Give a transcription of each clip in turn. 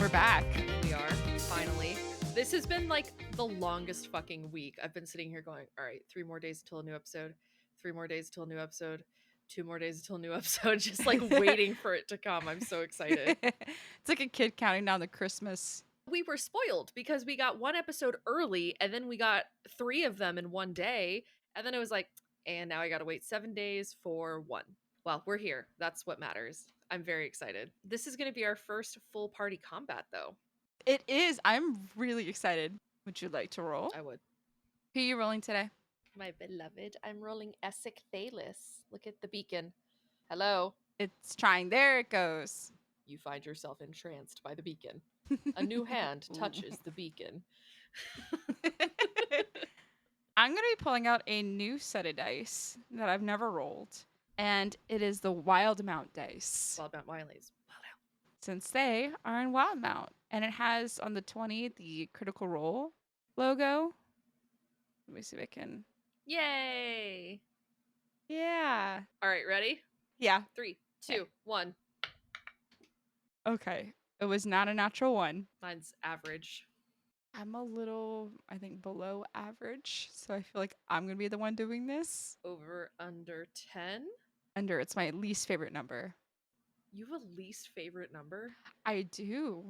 We're back. We are, finally. This has been like the longest fucking week. I've been sitting here going, all right, 3 more days until a new episode, 3 more days until a new episode, 2 more days until a new episode, just like waiting for it to come. I'm so excited. It's like a kid counting down the Christmas. We were spoiled because we got 1 episode early and then we got 3 of them in 1 day. And then it was like, and now I got to wait 7 days for 1. Well, we're here. That's what matters. I'm very excited. This is going to be our first full party combat, though. It is. I'm really excited. Would you like to roll? I would. Who are you rolling today? My beloved, I'm rolling Essek Thalis. Look at the beacon. Hello. It's trying. There it goes. You find yourself entranced by the beacon. A new hand touches the beacon. I'm going to be pulling out a new set of dice that I've never rolled. And it is the Wildmount dice. Wildmount Wileys. Wild out. Since they are in Wildmount. And it has on the 20 the Critical Role logo. Let me see if I can. Yay! Yeah. All right, ready? Yeah. 3, 2, Okay. 1. Okay. It was not a natural one. Mine's average. I'm a little, I think, below average. So I feel like I'm going to be the one doing this. Over under 10. Under, it's my least favorite number. You have a least favorite number? I do.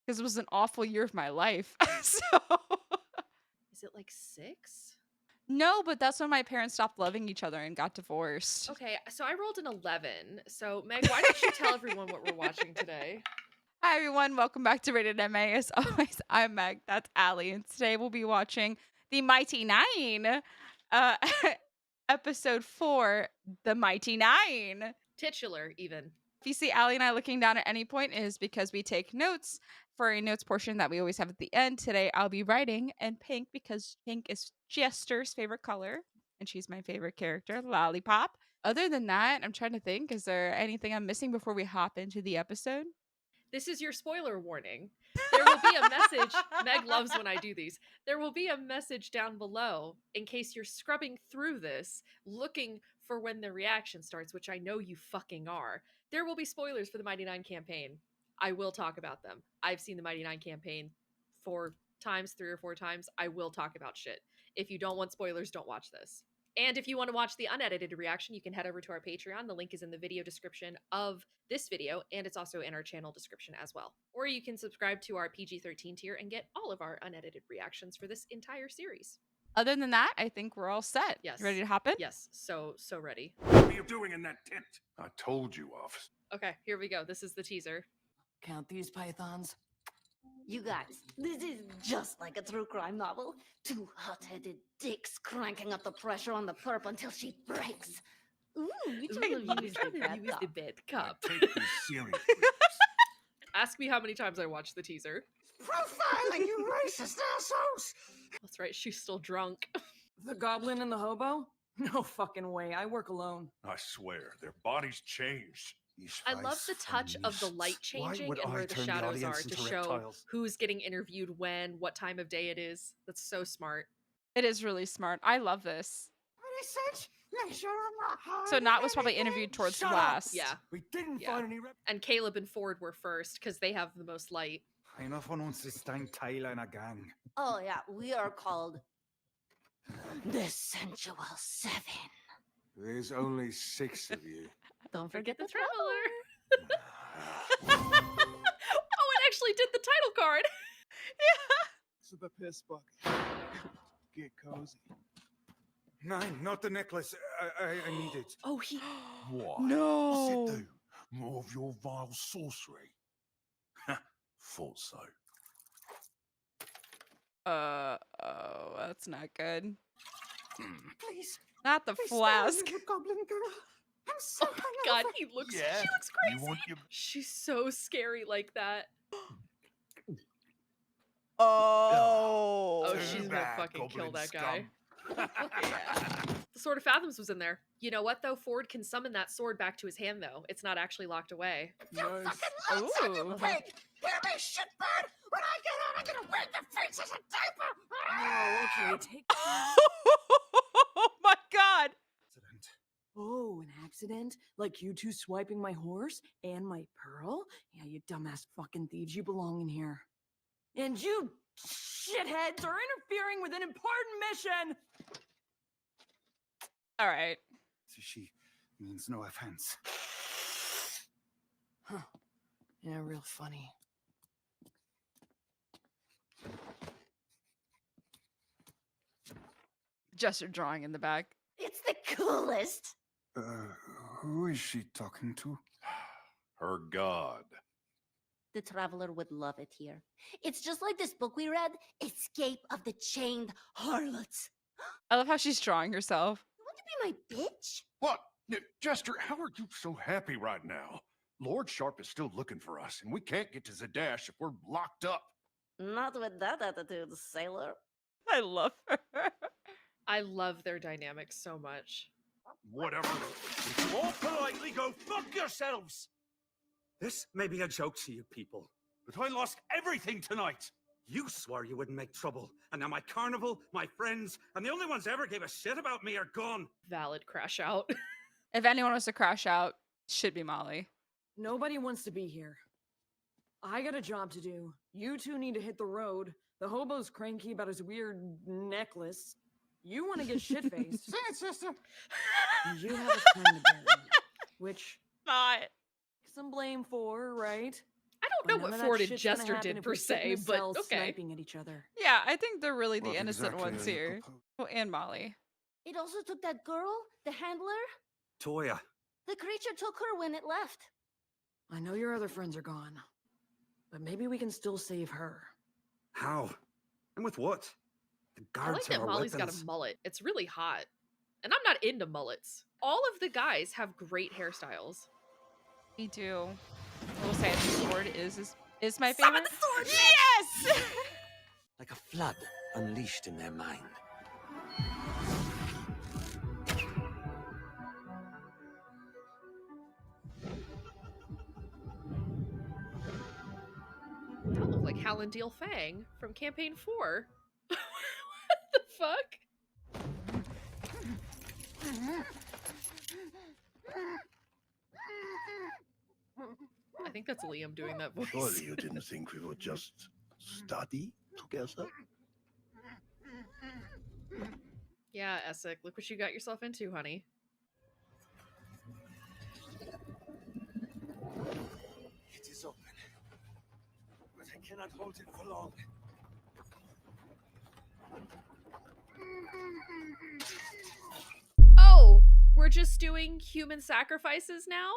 Because it was an awful year of my life. So. Is it like 6? No, but that's when my parents stopped loving each other and got divorced. Okay, so I rolled an 11. So, Meg, why don't you tell everyone what we're watching today? Hi, everyone. Welcome back to Rated MA. As always, I'm Meg. That's Allie. And today we'll be watching the Mighty Nein, episode 4, The Mighty Nein. Titular, even. If you see Allie and I looking down at any point, it is because we take notes for a notes portion that we always have at the end. Today, I'll be writing in pink because pink is Jester's favorite color. And she's my favorite character, Lollipop. Other than that, I'm trying to think, is there anything I'm missing before we hop into the episode? This is your spoiler warning. There will be a message. Meg loves when I do these. There will be a message down below in case you're scrubbing through this, looking for when the reaction starts, which I know you fucking are. There will be spoilers for the Mighty Nein campaign. I will talk about them. I've seen the Mighty Nein campaign 3 or 4 times. I will talk about shit. If you don't want spoilers, don't watch this. And if you want to watch the unedited reaction, you can head over to our Patreon. The link is in the video description of this video, and it's also in our channel description as well. Or you can subscribe to our PG-13 tier and get all of our unedited reactions for this entire series. Other than that, I think we're all set. Yes. You ready to hop in? Yes, so ready. What are you doing in that tent? I told you, officer. Okay, here we go. This is the teaser. Count these pythons. You guys, this is just like a true crime novel. 2 hot-headed dicks cranking up the pressure on the perp until she breaks. Ooh, you should have used the bed cup. Take this seriously. Ask me how many times I watched the teaser. Profiling, you racist assholes! That's right, she's still drunk. The goblin and the hobo? No fucking way, I work alone. I swear, their bodies changed. I love the touch of the light changing and where the shadows are to show who's getting interviewed when, what time of day it is. That's so smart. It is really smart. I love this. Make sure I'm not hiding So Nat was probably anything. interviewed towards Shut last. Yeah. We didn't Yeah. find any And Caleb and Ford were first because they have the most light. Einer von uns ist ein Teil einer Gang. Oh yeah, we are called the Sensual 7. There's only 6 of you. Don't Forget forget the the Traveler. Oh, it actually did the title card. To the piss bucket. Get cozy. Nein, not the necklace. I need it. Oh, he... What? No. What's it do? More of your vile sorcery. Thought so. Oh, that's not good. Please, Not the please flask. spare me, the goblin girl. I'm so Oh, God, he looks... Yeah. She looks You crazy. want your... She's so scary like that. Oh. Oh, Too she's gonna bad, fucking kill goblin that guy. scum. The Sword of Fathoms was in there. You know what, though? Ford can summon that sword back to his hand, though. It's not actually locked away. Nice. Ooh. pig! Hear me, shitbird! When I get out, I'm gonna wear your face as a diaper! Oh, okay, take Oh my God. Accident. Oh, an accident? Like you two swiping my horse and my pearl? Yeah, you dumbass fucking thieves, you belong in here. And you shitheads are interfering with an important mission! All right. She means no offense. Huh. Yeah, real funny. Jester drawing in the back. It's the coolest. Who is she talking to? Her god. The traveler would love it here. It's just like this book we read, Escape of the Chained Harlots. I love how she's drawing herself. You want to be my bitch? What? Jester, how are you so happy right now? Lord Sharp is still looking for us, and we can't get to Zadash if we're locked up. Not with that attitude, sailor. I love her. I love their dynamic so much. Whatever. All politely go fuck yourselves! This may be a joke to you people, but I lost everything tonight. You swore you wouldn't make trouble, and now my carnival, my friends, and the only ones ever gave a shit about me are gone. Valid crash out. If anyone wants to crash out, should be Molly. Nobody wants to be here. I got a job to do. You two need to hit the road. The hobo's cranky about his weird necklace. You want to get shit-faced. Say it, sister. And you have a friend to bury. Which Not. some blame for, right? I don't know But none what of that Ford and shit's gonna Jester happen did if per we sit in se, a but cell okay. sniping at each other. Yeah, I think they're really the What innocent exactly ones are you here. proposing? Oh, and Molly. It also took that girl, the handler. Toya, The creature took her when it left. I know your other friends are gone, but maybe we can still save her. how? And with what? The I guards like that have our Molly's got weapons. a mullet. It's really hot. And I'm not into mullets. All of the guys have great hairstyles. Me too. I will say the sword is my favorite. the sword! Yes! Like a flood unleashed in their mind. That looked like Hallandale Fang from Campaign 4. What the fuck? I think that's Liam doing that voice. Surely you didn't think we would just study together? Yeah, Essek, look what you got yourself into, honey. It is open, but I cannot hold it for long. Oh, we're just doing human sacrifices now?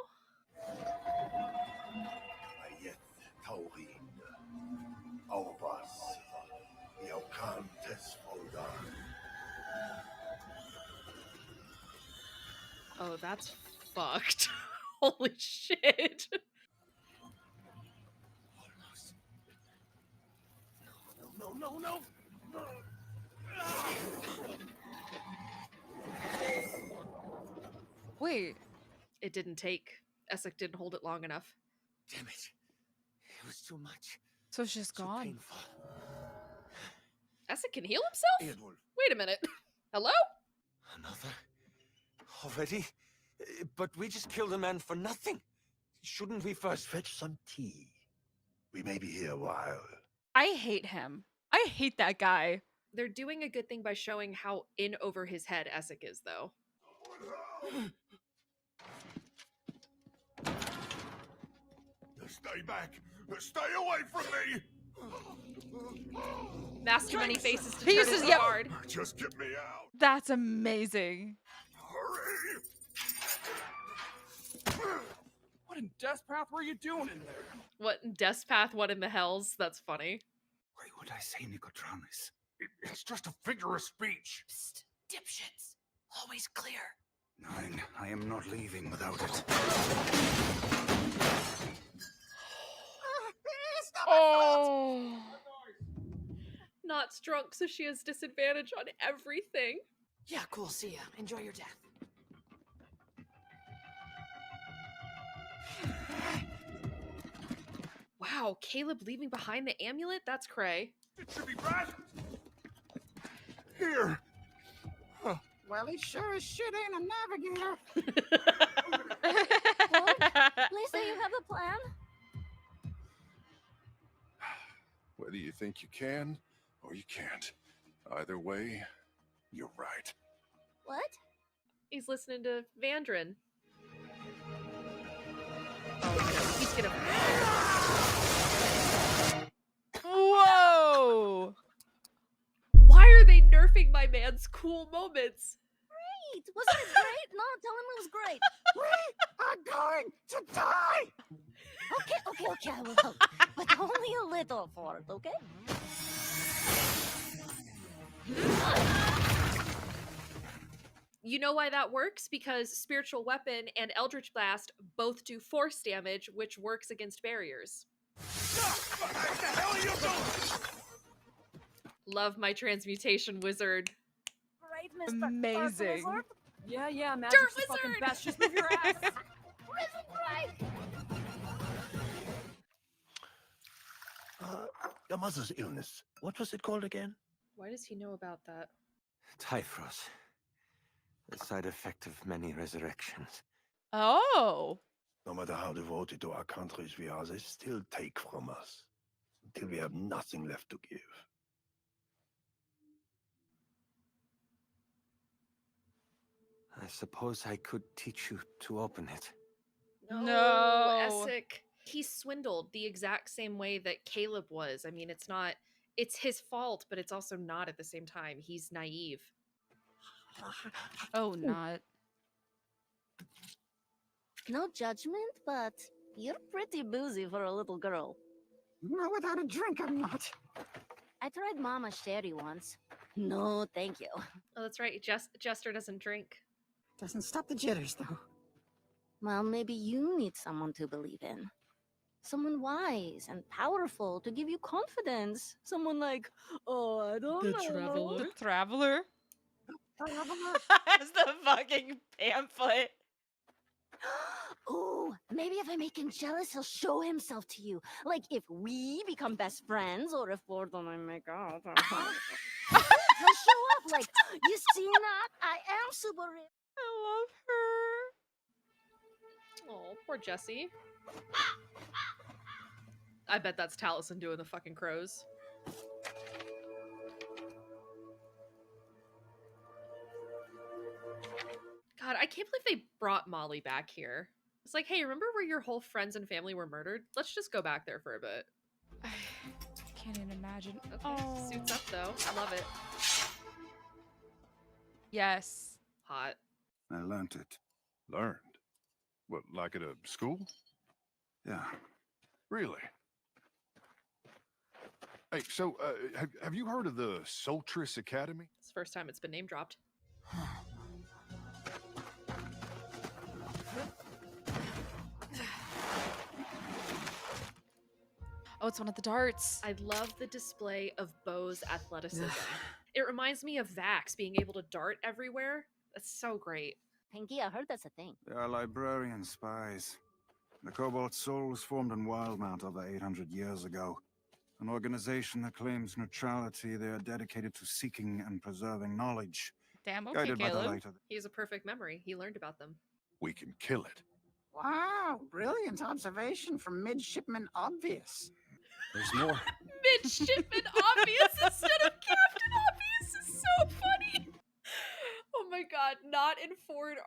Ayet Taurin. Aubas. Yaukan Tesfoldan. Oh, that's fucked. Holy shit. Almost. No. Wait. It didn't take. Essek didn't hold it long enough. Damn it. It was too much. So she's So gone. painful. Essek can heal himself? Edward. Wait a minute. Hello? Another? Already? But we just killed a man for nothing. Shouldn't we first Fetch some tea. We may be here a while. I hate him. I hate that guy. They're doing a good thing by showing how in over his head Essek is, though. Stay back. Stay away from me. Mask too many faces to He turn uses- into yep. guard. Just get me out. That's amazing. Hurry. What in Death Path were you doing in there? What in Death's Path, what in the hells? That's funny. Why would I say Nicotranis? It's just a figure of speech. Psst, dipshits. Always clear. Nine, I am not leaving without it. Oh. Not drunk, so she has disadvantage on everything. Yeah, cool. See ya. Enjoy your death. Wow, Caleb leaving behind the amulet? That's cray. It should be back. Here. Well, he sure as shit ain't a navigator. Lisa, you have a plan? Whether you think you can or you can't. Either way, you're right. What? He's listening to Vandrin. Oh no, he's gonna. Whoa! Why are they nerfing my man's cool moments? Great! Wasn't it great? No, tell him it was great. We are going to die! Okay, I will help. But only a little, Ford, okay? You know why that works? Because Spiritual Weapon and Eldritch Blast both do force damage, which works against barriers. What the hell are you doing? Love my transmutation wizard. Right, Mr. Amazing. Wizard? Yeah, magic's the fucking Wizard! best. Just move your ass. Wizard right! Your mother's illness. What was it called again? Why does he know about that? Typhus. The side effect of many resurrections. Oh. No matter how devoted to our countries we are, they still take from us until we have nothing left to give. I suppose I could teach you to open it. No. Essek. He's swindled the exact same way that Caleb was. I mean, it's his fault, but it's also not at the same time. He's naive. Oh, not. No judgment, but you're pretty boozy for a little girl. No, without a drink, I'm not. I tried Mama Sherry once. No, thank you. Oh, that's right. Jester doesn't drink. Doesn't stop the jitters, though. Well, maybe you need someone to believe in. Someone wise and powerful to give you confidence. Someone like, oh, I don't know. The Traveler? Traveler? As the fucking pamphlet. Oh, maybe if I make him jealous, he'll show himself to you. Like if we become best friends, or if Ford and I make out. He'll show up like, you see not? I am super rich. I love her. Oh, poor Jessie. I bet that's Taliesin doing the fucking crows. God, I can't believe they brought Molly back here. It's like, hey, remember where your whole friends and family were murdered? Let's just go back there for a bit. I can't even imagine. Okay, Oh. suits up though. I love it. Yes. Hot. I learned it. Learned? What, like at a school? Yeah. Really? Hey, so, have you heard of the Soltris Academy? It's the first time it's been name dropped. Oh, it's one of the darts. I love the display of Bo's athleticism. It reminds me of Vax being able to dart everywhere. That's so great. Pinky, I heard that's a thing. They are librarian spies. The Cobalt Soul was formed in Wildmount over 800 years ago. An organization that claims neutrality. They are dedicated to seeking and preserving knowledge. Damn, okay, Guided by the Caleb. light of He has a perfect memory. He learned about them. We can kill it. Wow, brilliant observation from Midshipman Obvious. There's more. Midshipman Obvious instead of Captain Obvious is so funny. Oh my god, Not and Ford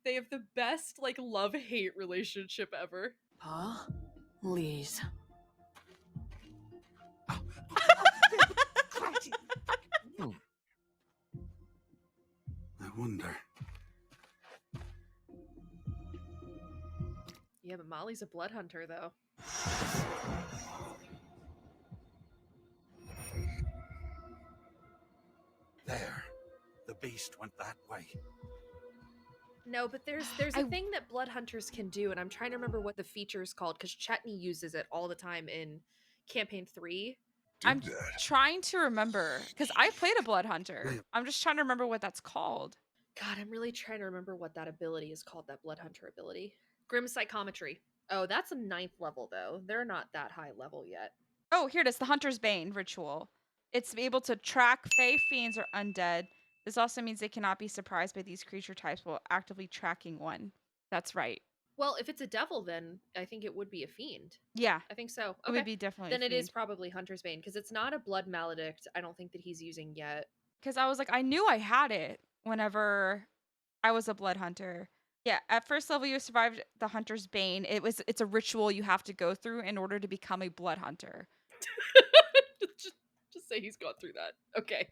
they have the best like love-hate relationship ever. Please. I wonder. Yeah, but Molly's a blood hunter though. There. The beast went that way. No, but there's a thing that blood hunters can do, and I'm trying to remember what the feature is called because Chetney uses it all the time in campaign 3. I'm trying to remember because I played a blood hunter. I'm just trying to remember what that's called. God, I'm really trying to remember what that ability is called, that blood hunter ability. Grim Psychometry. Oh, that's a 9th level though. They're not that high level yet. Oh, here it is. The Hunter's Bane ritual. It's able to track fey, fiends, or undead This also means they cannot be surprised by these creature types while actively tracking one. That's right. Well, if it's a devil, then I think it would be a fiend. Yeah. I think so. It Okay. would be definitely Then a it is fiend. probably Hunter's Bane, because it's not a blood maledict. I don't think that he's using yet. Because I was like, I knew I had it whenever I was a blood hunter. Yeah, at first level you survived the Hunter's Bane. It's a ritual you have to go through in order to become a blood hunter. just say he's gone through that. Okay.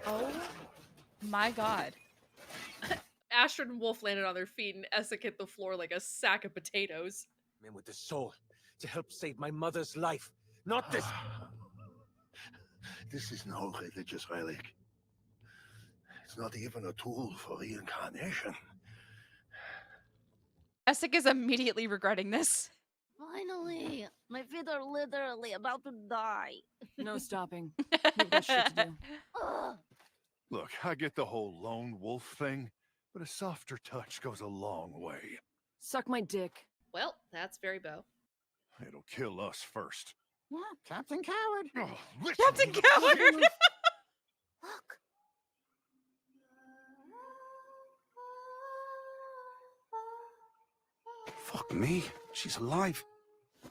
Oh my god. Astrid and Wolf landed on their feet, and Essek hit the floor like a sack of potatoes. Man with the soul to help save my mother's life. Not this. This is no religious relic. It's not even a tool for reincarnation. Essek is immediately regretting this. Finally, my feet are literally about to die. No stopping. We've got shit to do. Ugh. Look, I get the whole lone wolf thing, but a softer touch goes a long way. Suck my dick. Well, that's very Bo. It'll kill us first. What? Captain Coward. Oh, listen Captain to the Coward! fucking- Look. Fuck me. She's alive.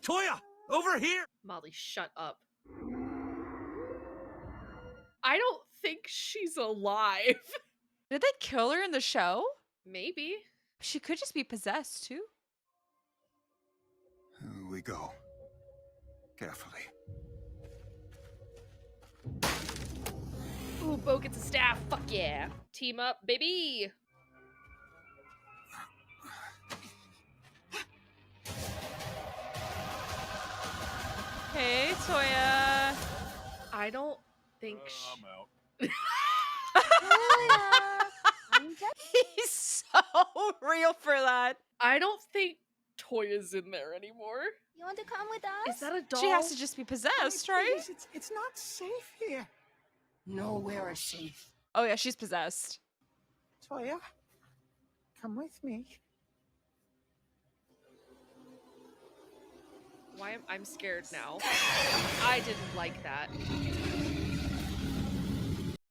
Toya! Over here! Molly, shut up. I don't think she's alive. Did they kill her in the show? Maybe. She could just be possessed too. Here we go. Carefully. Ooh, Bo gets a staff. Fuck yeah. Team up, baby. Hey, Toya. I don't think I'm out. He's so real for that. I don't think Toya's in there anymore. You want to come with us? Is that a doll? She has to just be possessed, right? Please, it's not safe here. Nowhere is safe. Oh yeah, she's possessed. Toya, come with me. Why am I'm scared now? I didn't like that.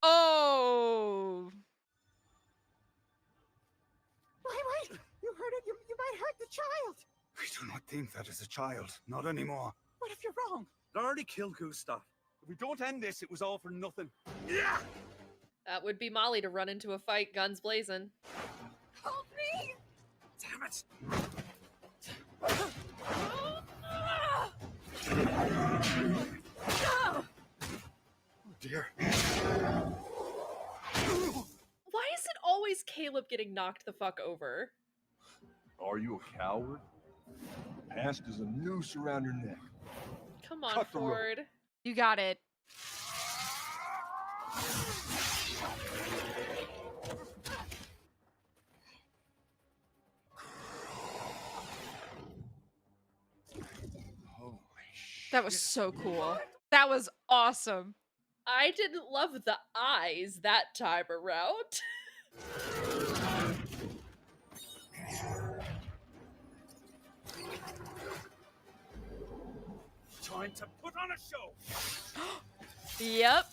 Oh. Wait. You heard it. You might hurt the child. We do not think that is a child. Not anymore. What if you're wrong? I already killed Gustav. If we don't end this, it was all for nothing. Yeah! That would be Molly to run into a fight, guns blazing. Help me! Damn it! Oh dear. Why is it always Caleb getting knocked the fuck over? Are you a coward? Past is a noose around your neck. Come on, Cut the rope. Ford. You got it. Holy shit. That was so cool. That was awesome. I didn't love the eyes that time around. Time to put on a show. Yep.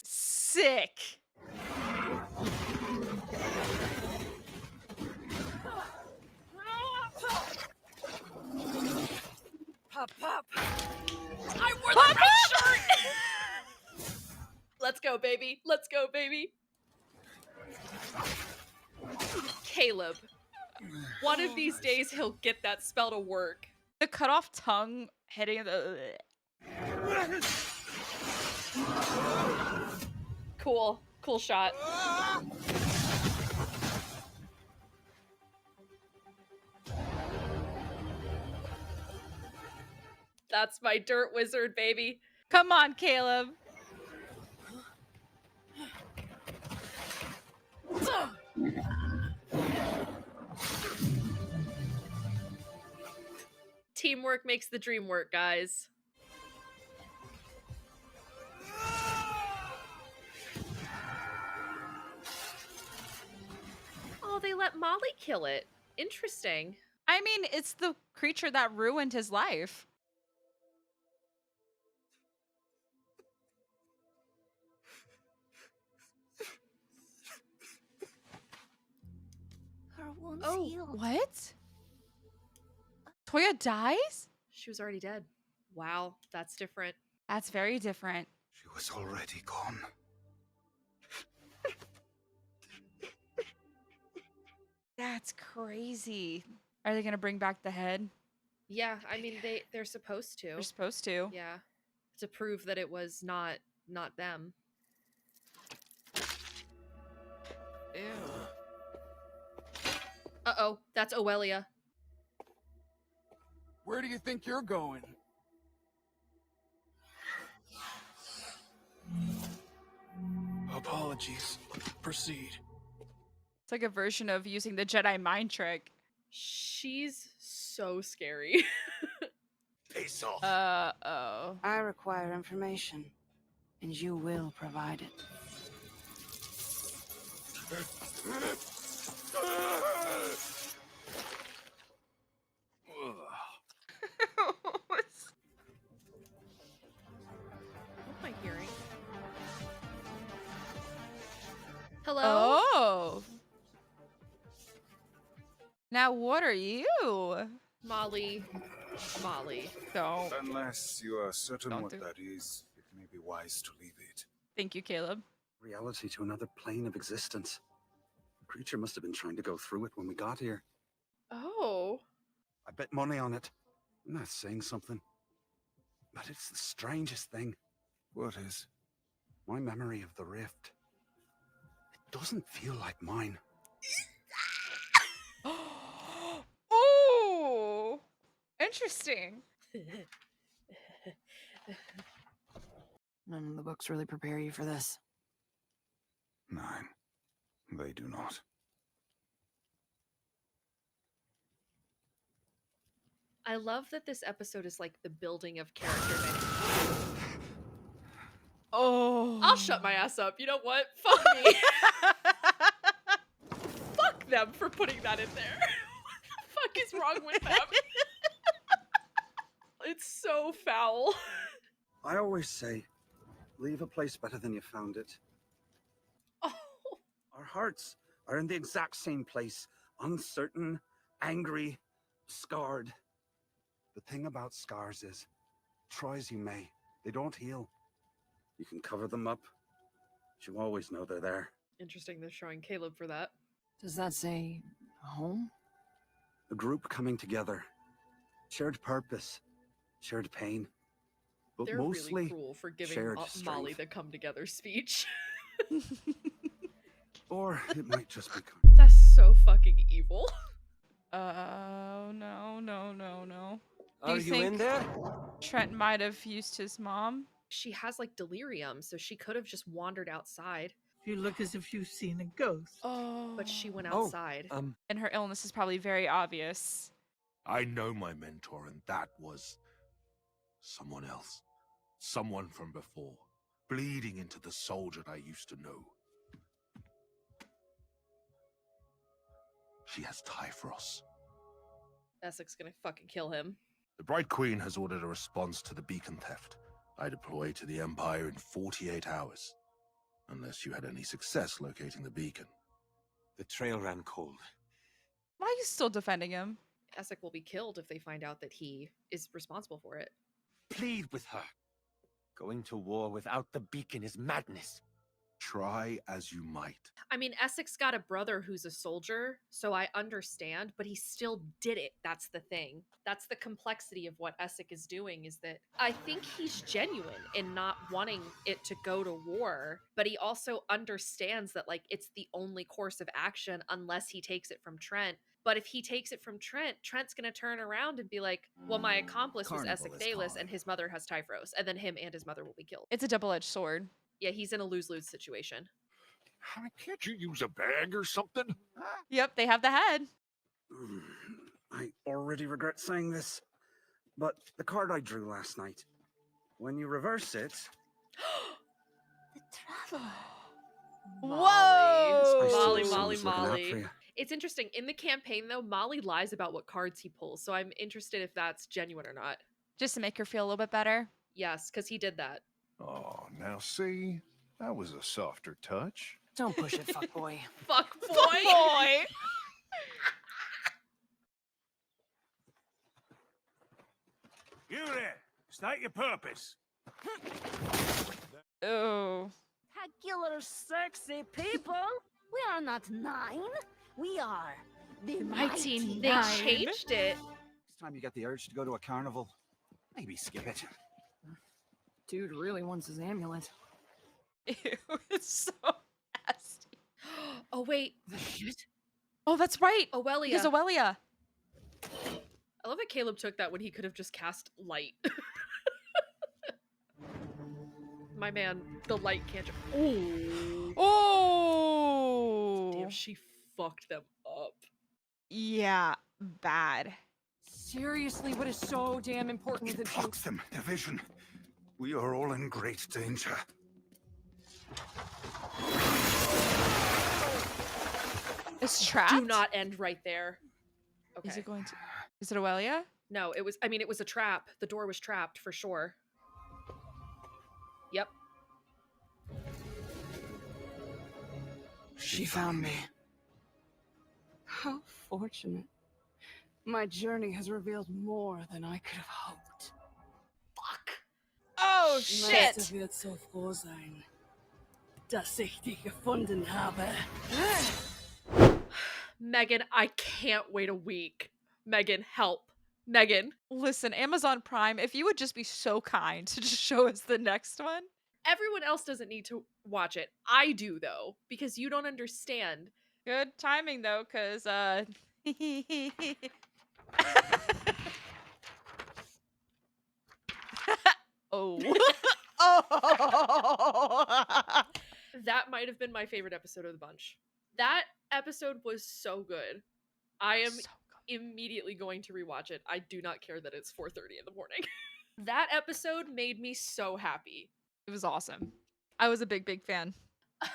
Sick. Pop, pop. I wore the right shirt! Let's go, baby. Let's go, baby. Caleb. One of these days he'll get that spell to work. The cut off tongue hitting the. Cool. Cool shot. That's my dirt wizard, baby. Come on, Caleb. Teamwork makes the dream work, guys. Oh, they let Molly kill it. Interesting. I mean, it's the creature that ruined his life. Her wound's Oh, healed. What? Toya dies? She was already dead. Wow, that's different. That's very different. She was already gone. That's crazy. Are they gonna bring back the head? Yeah, I mean they're supposed to. They're supposed to. Yeah, to prove that it was not them. Ew. Uh-oh, that's Oelia. Where do you think you're going? Apologies. Proceed. It's like a version of using the Jedi mind trick. She's so scary. Face off. Uh-oh. I require information, and you will provide it. What am I hearing? Hello? Oh. Now what are you? Molly. Don't. Unless you are certain Don't what do- that is, it may be wise to leave it. Thank you, Caleb. Reality to another plane of existence. The creature must have been trying to go through it when we got here. Oh. I bet money on it. I'm not saying something. But it's the strangest thing. What is? My memory of the rift. It doesn't feel like mine. Ooh. Interesting. None of the books really prepare you for this. Nine. They do not. I love that this episode is like the building of character dynamics. Oh. I'll shut my ass up. You know what? Fuck me. Fuck them for putting that in there. What the fuck is wrong with them? It's so foul. I always say, leave a place better than you found it. Oh. Our hearts are in the exact same place. Uncertain, angry, scarred. The thing about scars is, try as you may, they don't heal. You can cover them up, but you always know they're there. Interesting they're showing Caleb for that. Does that say home? A group coming together. Shared purpose. Shared pain. But They're mostly really cruel for giving shared Molly strength. the come together speech. Or it might just be... That's so fucking evil. Oh, no. Do Are you in think there? Trent might have used his mom? She has like delirium, so she could have just wandered outside. You look as if you've seen a ghost. Oh. But she went Oh, outside. And her illness is probably very obvious. I know my mentor, and that was someone else. Someone from before, bleeding into the soldier I used to know. She has Typhros. Essex gonna fucking kill him. The Bright Queen has ordered a response to the beacon theft. I deploy to the Empire in 48 hours. Unless you had any success locating the beacon. The trail ran cold. Why are you still defending him? Essex will be killed if they find out that he is responsible for it. Plead with her. Going to war without the beacon is madness. Try as you might. I mean, Essex got a brother who's a soldier, so I understand, but he still did it. That's the thing. That's the complexity of what Essex is doing, is that I think he's genuine in not wanting it to go to war, but he also understands that, like, it's the only course of action unless he takes it from Trent. But if he takes it from Trent, Trent's going to turn around and be like, well, my accomplice was Carnival Essex is Dalis calling. and his mother has Typhros, and then him and his mother will be killed. It's a double-edged sword. Yeah, he's in a lose-lose situation. Can't you use a bag or something? Yep, they have the head. I already regret saying this, but the card I drew last night, when you reverse it... The traveler. Whoa! I still Molly, have Molly, someone's looking out for Molly. you. It's interesting. In the campaign, though, Molly lies about what cards he pulls, so I'm interested if that's genuine or not. Just to make her feel a little bit better. Yes, because he did that. Oh, now see? That was a softer touch. Don't push it, fuckboy. Fuck boy! Boy! You there! State your purpose. Oh. Spectacular, sexy people. We are not 9. We are the Mighty They Nein. changed it. Next time you get the urge to go to a carnival, maybe skip it. Dude really wants his amulet. Ew, it's so nasty. Oh, wait. Oh, that's right. Owelia. Because Owelia. I love that Caleb took that when he could have just cast light. My man, the light cantrip. Oh. Oh. Damn, she fucked them up. Yeah, bad. Seriously, what is so damn important It that blocks them, their vision. We are all in great danger. It's trapped? Do not end right there. Okay. Is it going to... Is it Owelia? No, it was a trap. The door was trapped for sure. Yep. She found me. How fortunate. My journey has revealed more than I could have hoped. Fuck. Oh, Ich shit. wird so froh sein, dass ich dich gefunden habe. Megan, I can't wait a week. Megan, help. Megan. Listen, Amazon Prime, if you would just be so kind to just show us the next one. Everyone else doesn't need to watch it. I do, though, because you don't understand. Good timing, though, because, oh. Oh. That might have been my favorite episode of the bunch. That episode was so good. I am immediately going to rewatch it. I do not care that it's 4:30 in the morning. That episode made me so happy. It was awesome. I was a big, big fan. I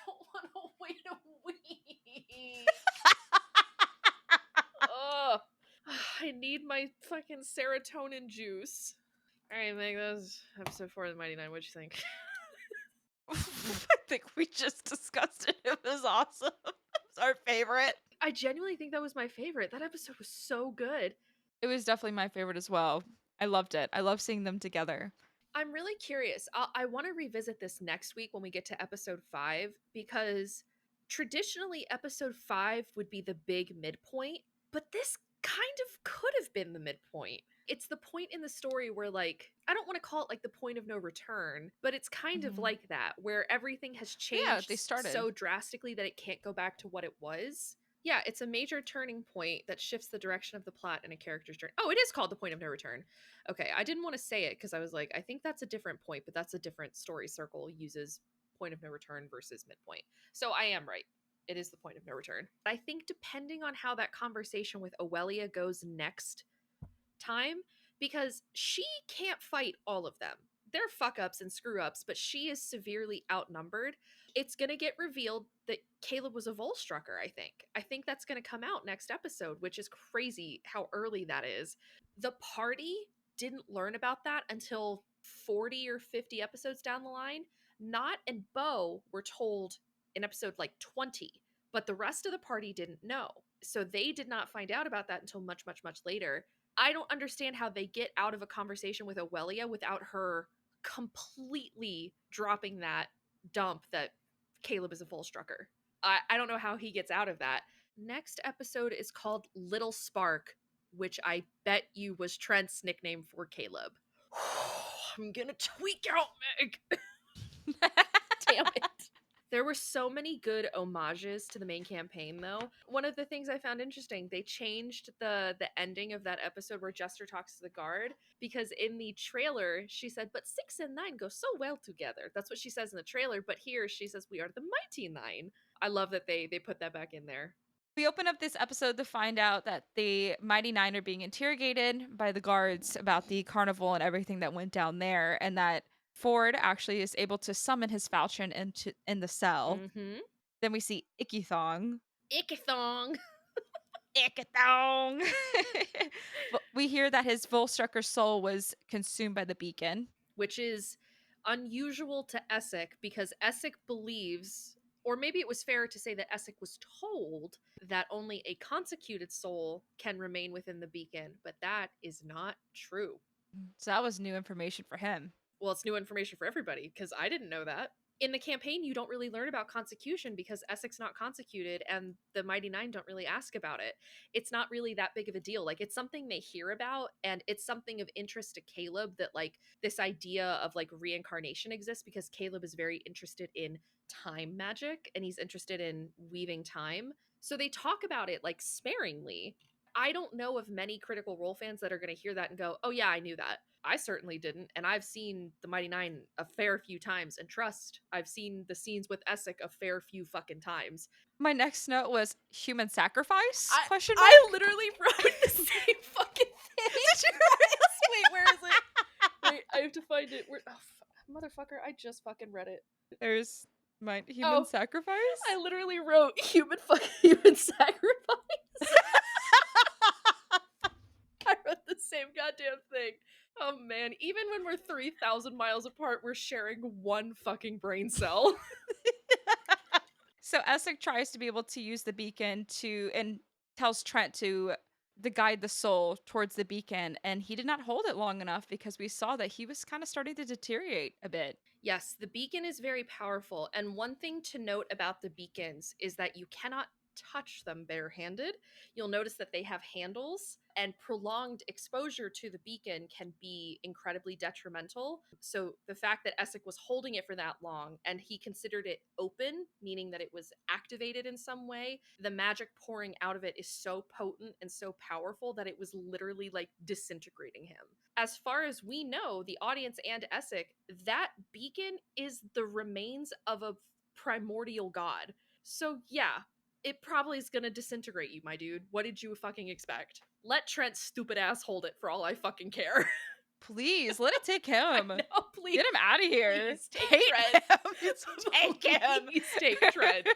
don't want to wait a week. Ugh. I need my fucking serotonin juice. Alright, Meg, that was episode 4 of the Mighty Nein. What'd you think? I think we just discussed it. It was awesome. It was our favorite. I genuinely think that was my favorite. That episode was so good. It was definitely my favorite as well. I loved it. I love seeing them together. I'm really curious. I want to revisit this next week when we get to episode 5, because traditionally episode 5 would be the big midpoint, but this kind of could have been the midpoint. It's the point in the story where, like, I don't want to call it like the point of no return, but it's kind of like that, where everything has changed they started. so drastically that it can't go back to what it was. Yeah, it's a major turning point that shifts the direction of the plot and a character's journey. Oh, it is called the point of no return. Okay, I didn't want to say it because I was like, I think that's a different point, but that's a different story circle uses point of no return versus midpoint. So I am right. It is the point of no return. I think depending on how that conversation with Owelia goes next time, because she can't fight all of them. They're fuck ups and screw ups, but she is severely outnumbered. It's going to get revealed that Caleb was a Volstrucker, I think. I think that's going to come out next episode, which is crazy how early that is. The party didn't learn about that until 40 or 50 episodes down the line. Not and Bo were told in episode like 20, but the rest of the party didn't know. So they did not find out about that until much, much, much later. I don't understand how they get out of a conversation with Owelia without her completely dropping that dump that Caleb is a Volstrucker. I don't know how he gets out of that. Next episode is called Little Spark, which I bet you was Trent's nickname for Caleb. I'm gonna tweak out, Meg. Damn it. There were so many good homages to the main campaign, though. One of the things I found interesting, they changed the ending of that episode where Jester talks to the guard, because in the trailer, she said, but 6 and 9 go so well together. That's what she says in the trailer, but here she says, we are the Mighty Nein. I love that they put that back in there. We open up this episode to find out that the Mighty Nein are being interrogated by the guards about the carnival and everything that went down there, and that Ford actually is able to summon his falchion in the cell. Mm-hmm. Then we see Icky Thong. Ickathong. Ickathong. We hear that his Volstrucker soul was consumed by the beacon. Which is unusual to Essek because Essek believes, or maybe it was fair to say that Essek was told that only a consecuted soul can remain within the beacon, but that is not true. So that was new information for him. Well, it's new information for everybody because I didn't know that. In the campaign, you don't really learn about consecution because Essek's not consecuted and the Mighty Nein don't really ask about it. It's not really that big of a deal. Like, it's something they hear about and it's something of interest to Caleb that, like, this idea of, like, reincarnation exists because Caleb is very interested in time magic and he's interested in weaving time. So they talk about it, like, sparingly. I don't know of many Critical Role fans that are going to hear that and go, oh yeah, I knew that. I certainly didn't, and I've seen the Mighty Nein a fair few times, and trust, I've seen the scenes with Essek a fair few fucking times. My next note was human sacrifice? Question mark? I literally wrote the same fucking thing. Did you? Wait, where is it? Wait, I have to find it. Where? Oh, motherfucker, I just fucking read it. There's my human sacrifice? I literally wrote human sacrifice. I wrote the same goddamn thing. Oh man, even when we're 3,000 miles apart, we're sharing one fucking brain cell. So Essek tries to be able to use the beacon and tells Trent to guide the soul towards the beacon, and he did not hold it long enough because we saw that he was kind of starting to deteriorate a bit. Yes, the beacon is very powerful, and one thing to note about the beacons is that you cannot touch them barehanded. You'll notice that they have handles, and prolonged exposure to the beacon can be incredibly detrimental. So the fact that Essek was holding it for that long and he considered it open, meaning that it was activated in some way, the magic pouring out of it is so potent and so powerful that it was literally like disintegrating him. As far as we know, the audience and Essek, that beacon is the remains of a primordial god. So yeah, it probably is gonna disintegrate you, my dude. What did you fucking expect? Let Trent's stupid ass hold it for all I fucking care. Please, let it take him. No, please. Get him out of here. Please take Trent. Take him. Please take Trent.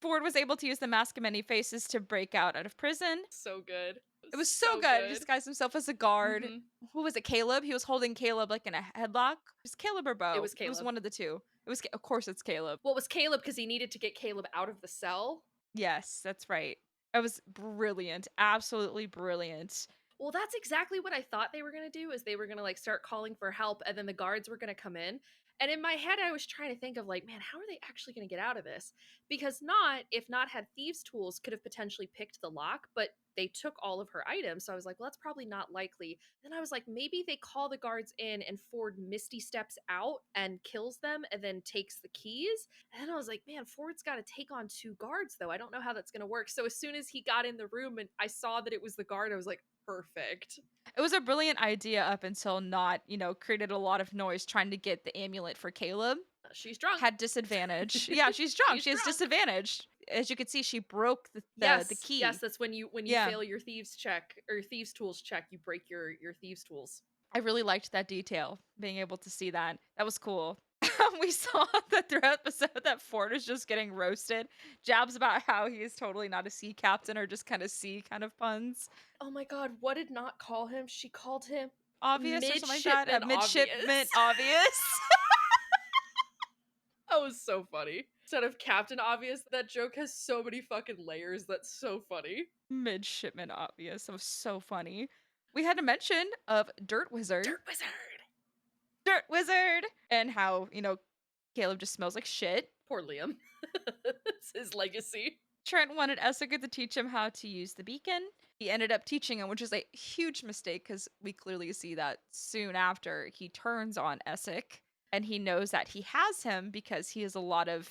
Ford was able to use the Mask of Many Faces to break out of prison. So good. It was so good. He disguised himself as a guard. Mm-hmm. Who was it? Caleb? He was holding Caleb like in a headlock. It was Caleb or Bo? It was Caleb. It was one of the two. It was, of course, it's Caleb. Well, it was Caleb because he needed to get Caleb out of the cell. Yes, that's right. It was brilliant. Absolutely brilliant. Well, that's exactly what I thought they were going to do, is they were going to like start calling for help and then the guards were going to come in. And in my head, I was trying to think of like, man, how are they actually going to get out of this? Because if Not had thieves' tools, could have potentially picked the lock, but they took all of her items. So I was like, well, that's probably not likely. Then I was like, maybe they call the guards in and Ford misty steps out and kills them and then takes the keys. And then I was like, man, Ford's got to take on 2 guards though. I don't know how that's going to work. So as soon as he got in the room and I saw that it was the guard, I was like, perfect. It was a brilliant idea up until Not, created a lot of noise trying to get the amulet for Caleb. She's drunk. Had disadvantage. Yeah, she's drunk. She has disadvantage. As you can see, she broke the key. Yes, that's when you fail your thieves check or thieves tools check, you break your thieves tools. I really liked that detail, being able to see that. That was cool. We saw that throughout the episode that Ford is just getting roasted. Jabs about how he is totally not a sea captain or just kind of sea kind of puns. Oh my god, what did Not call him? She called him obvious or something like that. Midshipman obvious. That was so funny. Instead of Captain Obvious, that joke has so many fucking layers. That's so funny. Midshipman obvious. That was so funny. We had a mention of Dirt Wizard. Dirt Wizard! And how, Caleb just smells like shit. Poor Liam. It's his legacy. Trent wanted Essek to teach him how to use the beacon. He ended up teaching him, which is a huge mistake because we clearly see that soon after he turns on Essek. And he knows that he has him because he has a lot of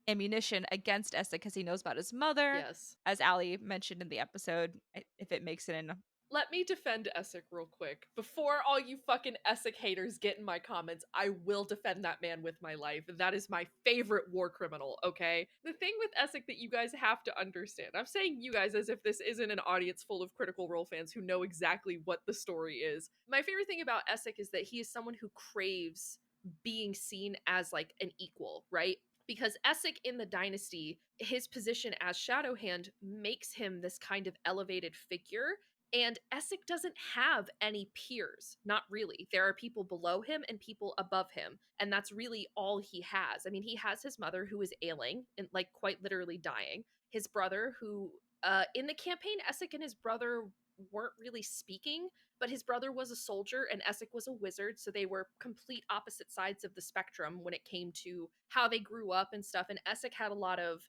ammunition against Essek because he knows about his mother. Yes. As Allie mentioned in the episode, if it makes it in. Let me defend Essek real quick. Before all you fucking Essek haters get in my comments, I will defend that man with my life. That is my favorite war criminal, okay? The thing with Essek that you guys have to understand, I'm saying you guys as if this isn't an audience full of Critical Role fans who know exactly what the story is. My favorite thing about Essek is that he is someone who craves being seen as like an equal, right? because Essek in the dynasty, his position as Shadowhand makes him this kind of elevated figure. And Essek doesn't have any peers, not really. There are people below him and people above him, and that's really all he has. I mean, he has his mother who is ailing and like quite literally dying. His brother who, in the campaign, Essek and his brother weren't really speaking, but his brother was a soldier and Essek was a wizard, so they were complete opposite sides of the spectrum when it came to how they grew up and stuff. And Essek had a lot of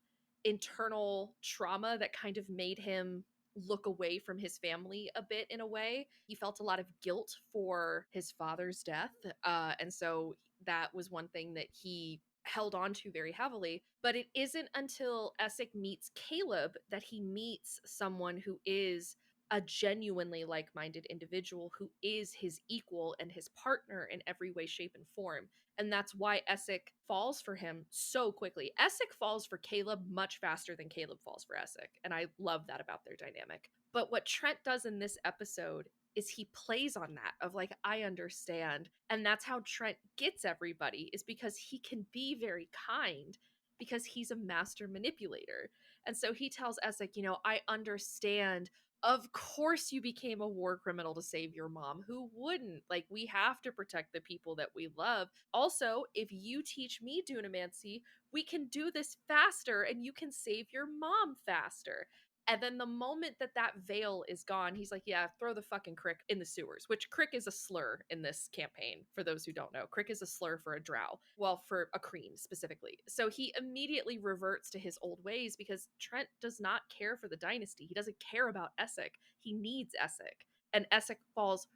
internal trauma that kind of made him look away from his family a bit in a way. He felt a lot of guilt for his father's death. And so that was one thing that he held on to very heavily. But it isn't until Essek meets Caleb that he meets someone who is a genuinely like-minded individual, who is his equal and his partner in every way, shape, and form. And that's why Essek falls for him so quickly. Essek falls for Caleb much faster than Caleb falls for Essek, and I love that about their dynamic. But what Trent does in this episode is he plays on that of like, I understand. And that's how Trent gets everybody, is because he can be very kind because he's a master manipulator. And so he tells Essek, you know, I understand. Of course you became a war criminal to save your mom. Who wouldn't? Like, we have to protect the people that we love. Also, if you teach me Dunamancy, we can do this faster and you can save your mom faster. And then the moment that that veil is gone, he's like, yeah, throw the fucking Crick in the sewers, which Crick is a slur in this campaign, for those who don't know. Crick is a slur for a drow. Well, for a Kryn specifically. So he immediately reverts to his old ways because Trent does not care for the dynasty. He doesn't care about Essek. He needs Essek. And Essek falls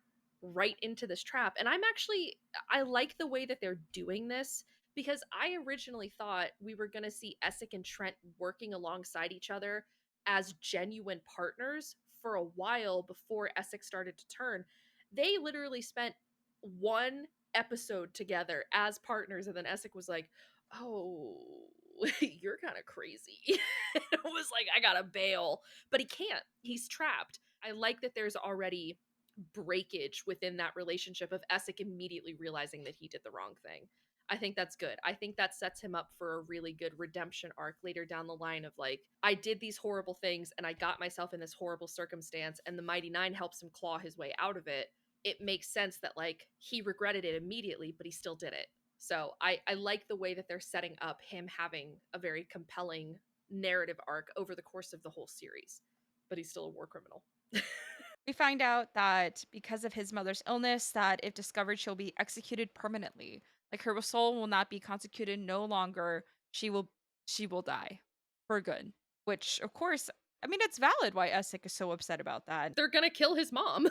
right into this trap. And I like the way that they're doing this, because I originally thought we were going to see Essek and Trent working alongside each other as genuine partners for a while before Essek started to turn. They literally spent one episode together as partners, and then Essek was like, oh, you're kind of crazy. It was like, I gotta bail. But he can't. He's trapped. I like that there's already breakage within that relationship of Essek immediately realizing that he did the wrong thing. I think that's good. I think that sets him up for a really good redemption arc later down the line of like, I did these horrible things and I got myself in this horrible circumstance, and the Mighty Nein helps him claw his way out of it. It makes sense that like he regretted it immediately, but he still did it. So I like the way that they're setting up him having a very compelling narrative arc over the course of the whole series. But he's still a war criminal. We find out that because of his mother's illness, that if discovered, she'll be executed permanently. Like, her soul will not be consecuted no longer. She will die for good. Which, of course, I mean, it's valid why Essek is so upset about that. They're gonna kill his mom.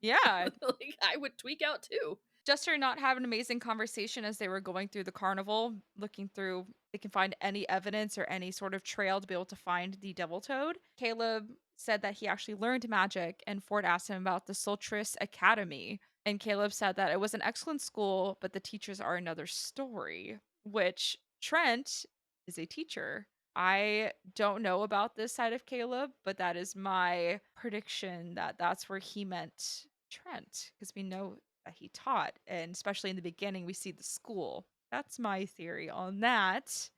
Yeah. Like, I would tweak out too. Jester and Not have an amazing conversation as they were going through the carnival, looking through they can find any evidence or any sort of trail to be able to find the devil toad. Caleb said that he actually learned magic, and Ford asked him about the Sultress Academy. And Caleb said that it was an excellent school, but the teachers are another story, which Trent is a teacher. I don't know about this side of Caleb, but that is my prediction that that's where he meant Trent, because we know that he taught, and especially in the beginning we see the school. That's my theory on that.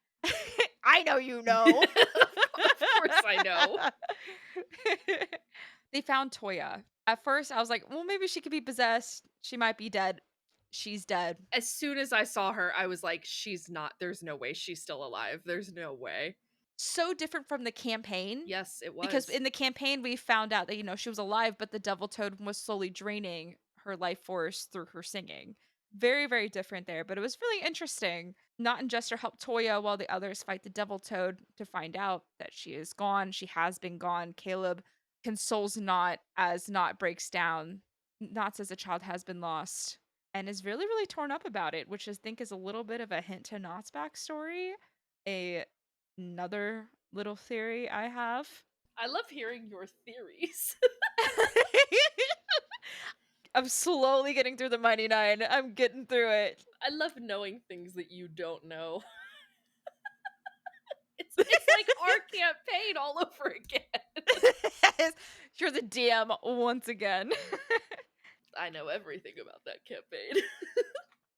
I know you know. Of course I know. They found Toya. At first I was like, well, maybe she could be possessed. She might be dead. She's dead. As soon as I saw her, I was like, she's not. There's no way she's still alive. There's no way. So different from the campaign. Yes, it was. Because in the campaign, we found out that, you know, she was alive, but the devil toad was slowly draining her life force through her singing. Very, very different there, but it was really interesting. Not and Jester help Toya while the others fight the devil toad to find out that she is gone. She has been gone. Caleb consoles Not as Not breaks down. Not says the child has been lost and is really, really torn up about it, which I think is a little bit of a hint to Not's backstory. Another little theory I have. I love hearing your theories. I'm slowly getting through the Mighty Nein. I'm getting through it. I love knowing things that you don't know. It's like our campaign all over again. Yes, you're the DM once again. I know everything about that campaign.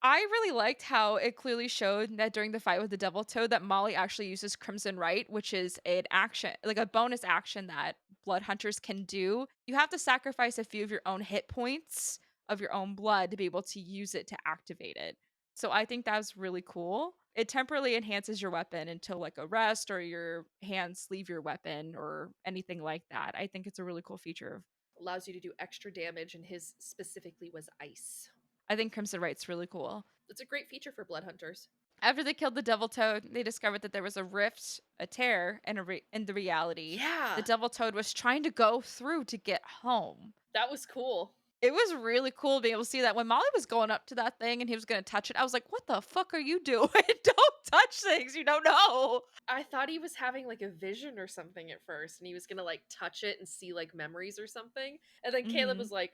I really liked how it clearly showed that during the fight with the Devil Toad that Molly actually uses Crimson Right, which is an action, like a bonus action that blood hunters can do. You have to sacrifice a few of your own hit points of your own blood to be able to use it to activate it. So I think that was really cool. It temporarily enhances your weapon until like a rest or your hands leave your weapon or anything like that. I think it's a really cool feature. Allows you to do extra damage, and his specifically was ice. I think Crimson Right's really cool. It's a great feature for blood hunters. After they killed the Devil Toad, they discovered that there was a rift, a tear in the reality. Yeah. The Devil Toad was trying to go through to get home. That was cool. It was really cool to be able to see that. When Molly was going up to that thing and he was going to touch it, I was like, what the fuck are you doing? Don't touch things you don't know. I thought he was having like a vision or something at first, and he was gonna like touch it and see like memories or something. And then Caleb was like,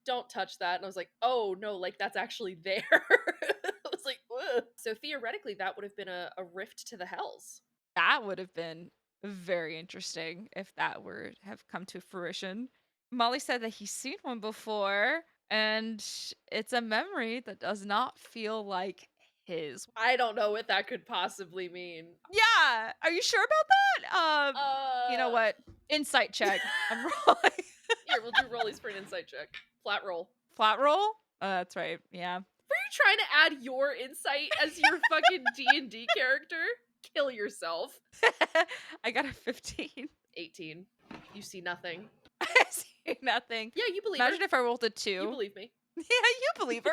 don't touch that. And I was like, oh no, like that's actually there. I was like, ugh. So theoretically, that would have been a rift to the hells. That would have been very interesting if that were have come to fruition. Molly said that he's seen one before, and it's a memory that does not feel like his. I don't know what that could possibly mean. Yeah, are you sure about that? You know what? Insight check. I'm rolling. Here, we'll do rollies for an insight check. Flat roll. Flat roll? That's right. Yeah. Were you trying to add your insight as your fucking D&D character? Kill yourself. I got a 15. 18. You see nothing. I see nothing. Yeah, you believe Imagine her. if I rolled a 2. You believe me. Yeah, you believe her.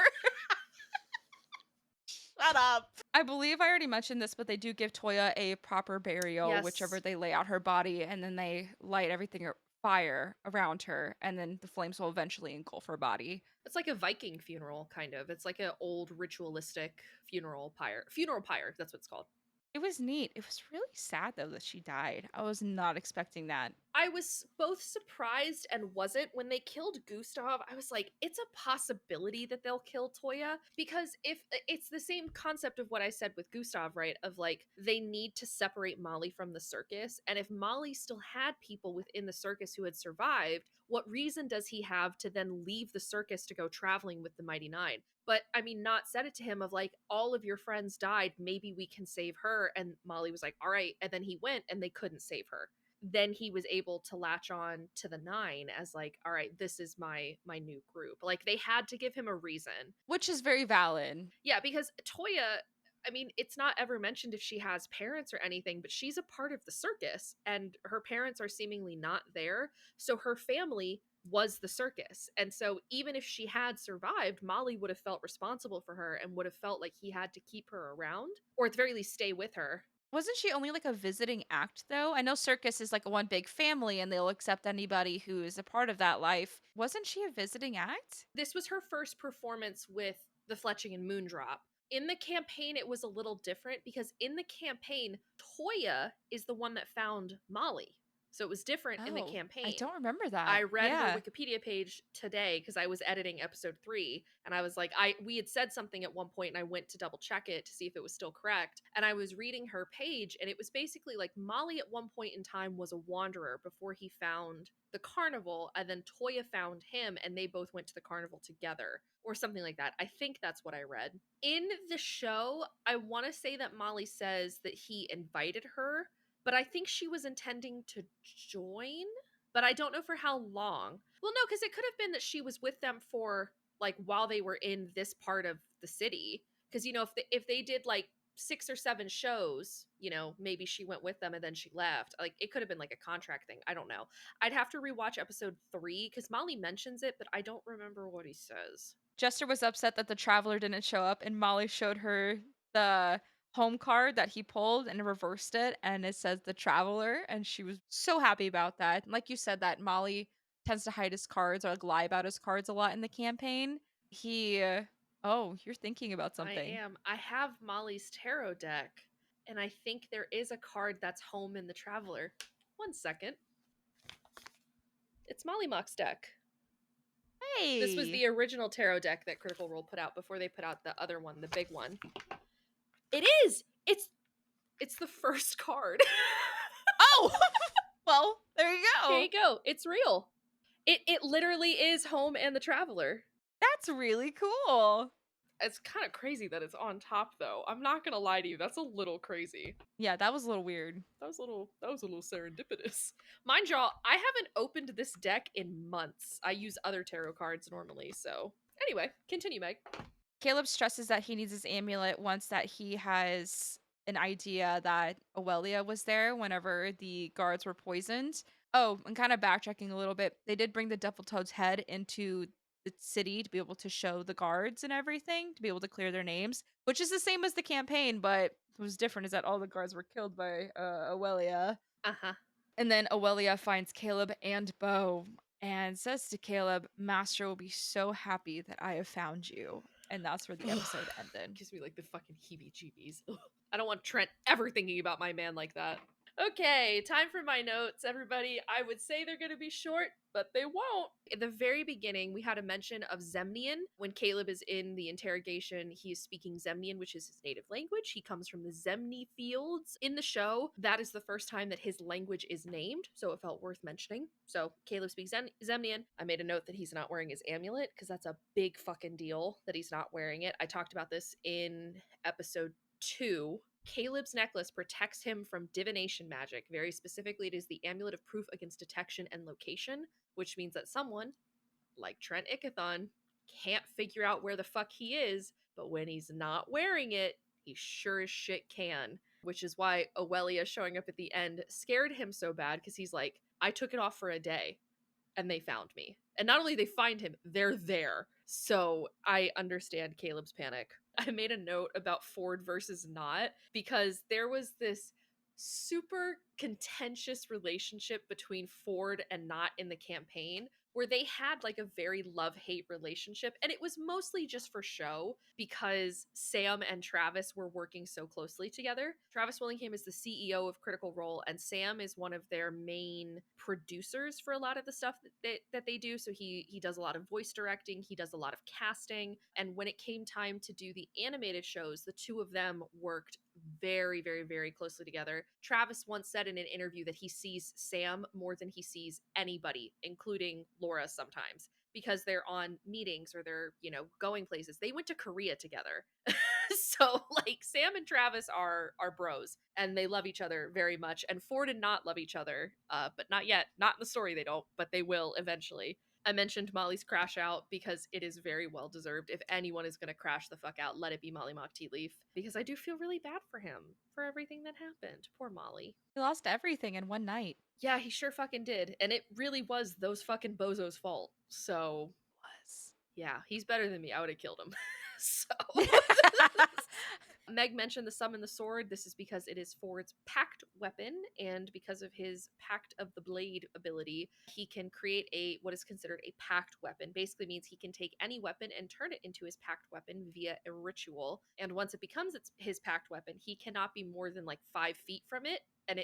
Shut up. I believe I already mentioned this, but they do give Toya a proper burial, Yes. whichever they lay out her body, and then they light everything fire around her, and then the flames will eventually engulf her body. It's like a Viking funeral, kind of. It's like an old ritualistic funeral pyre. Funeral pyre, that's what it's called. It was neat. It was really sad, though, that she died. I was not expecting that. I was both surprised and wasn't. When they killed Gustav, I was like, it's a possibility that they'll kill Toya, because if it's the same concept of what I said with Gustav, right? Of like, they need to separate Molly from the circus. And if Molly still had people within the circus who had survived, what reason does he have to then leave the circus to go traveling with the Mighty Nein? But I mean, Not said it to him of like, all of your friends died, maybe we can save her. And Molly was like, all right. And then he went and they couldn't save her. Then he was able to latch on to the Nine as like, all right, this is my new group. Like, they had to give him a reason. Which is very valid. Yeah, because Toya, I mean, it's not ever mentioned if she has parents or anything, but she's a part of the circus and her parents are seemingly not there. So her family was the circus. And so even if she had survived, Molly would have felt responsible for her and would have felt like he had to keep her around, or at the very least stay with her. Wasn't she only like a visiting act, though? I know circus is like a one big family and they'll accept anybody who is a part of that life. Wasn't she a visiting act? This was her first performance with the Fletching and Moondrop. In the campaign, it was a little different because in the campaign, Toya is the one that found Molly. So it was different in the campaign. I don't remember that. I read her Wikipedia page today because I was editing episode 3, and I was like, we had said something at one point, and I went to double check it to see if it was still correct. And I was reading her page, and it was basically like Molly at one point in time was a wanderer before he found the carnival, and then Toya found him, and they both went to the carnival together, or something like that. I think that's what I read. In the show, I want to say that Molly says that he invited her, but I think she was intending to join, but I don't know for how long. Well, no, because it could have been that she was with them for, like, while they were in this part of the city. Because, you know, if they did, like, 6 or 7 shows, you know, maybe she went with them and then she left. Like, it could have been, like, a contract thing. I don't know. I'd have to rewatch episode 3, because Molly mentions it, but I don't remember what he says. Jester was upset that the Traveler didn't show up, and Molly showed her the home card that he pulled and reversed it, and it says the Traveler, and she was so happy about that. Like you said, that Molly tends to hide his cards or like lie about his cards a lot in the campaign. Oh, you're thinking about something. I am. I have Molly's tarot deck, and I think there is a card that's home in the Traveler. 1 second. It's Molly Mock's deck. Hey! This was the original tarot deck that Critical Role put out before they put out the other one, the big one. It is! It's the first card. Oh! Well, there you go. There you go. It's real. It literally is Home and the Traveler. That's really cool. It's kind of crazy that it's on top, though. I'm not gonna lie to you, that's a little crazy. Yeah, that was a little weird. That was a little serendipitous. Mind y'all, I haven't opened this deck in months. I use other tarot cards normally, so anyway, continue, Meg. Caleb stresses that he needs his amulet once that he has an idea that Owelia was there whenever the guards were poisoned. Oh, and kind of backtracking a little bit, they did bring the Devil Toad's head into the city to be able to show the guards and everything, to be able to clear their names, which is the same as the campaign, but what was different is that all the guards were killed by Owelia. Uh-huh. And then Owelia finds Caleb and Bo and says to Caleb, Master will be so happy that I have found you. And that's where the episode ended. Gives me like the fucking heebie-jeebies. I don't want Trent ever thinking about my man like that. Okay, time for my notes, everybody. I would say they're going to be short, but they won't. At the very beginning, we had a mention of Zemnian. When Caleb is in the interrogation, he is speaking Zemnian, which is his native language. He comes from the Zemni fields. In the show, that is the first time that his language is named, so it felt worth mentioning. So Caleb speaks Zemnian. I made a note that he's not wearing his amulet, because that's a big fucking deal that he's not wearing it. I talked about this in episode 2. Caleb's necklace protects him from divination magic. Very specifically, it is the amulet of proof against detection and location, which means that someone, like Trent Ickathon, can't figure out where the fuck he is, but when he's not wearing it, he sure as shit can. Which is why Owelia showing up at the end scared him so bad, because he's like, I took it off for a day, and they found me. And not only they find him, they're there. So I understand Caleb's panic. I made a note about Ford versus Not, because there was this super contentious relationship between Ford and Not in the campaign, where they had like a very love-hate relationship, and it was mostly just for show because Sam and Travis were working so closely together. Travis Willingham is the CEO of Critical Role, and Sam is one of their main producers for a lot of the stuff that they do. So he does a lot of voice directing, he does a lot of casting, and when it came time to do the animated shows, the two of them worked very, very, very closely together. Travis once said in an interview that he sees Sam more than he sees anybody, including Laura sometimes, because they're on meetings or they're, going places. They went to Korea together. So like Sam and Travis are bros, and they love each other very much. And Ford and Not love each other, but not yet. Not in the story they don't, but they will eventually. I mentioned Molly's crash out because it is very well deserved. If anyone is going to crash the fuck out, let it be Molly Mock Tea Leaf, because I do feel really bad for him for everything that happened. Poor Molly. He lost everything in one night. Yeah, he sure fucking did. And it really was those fucking bozos' fault. So, yeah, he's better than me. I would have killed him. So, Meg mentioned the summon the sword. This is because it is Ford's pact weapon, and because of his Pact of the Blade ability, he can create what is considered a pact weapon. Basically means he can take any weapon and turn it into his pact weapon via a ritual. And once it becomes his pact weapon, he cannot be more than like 5 feet from it, and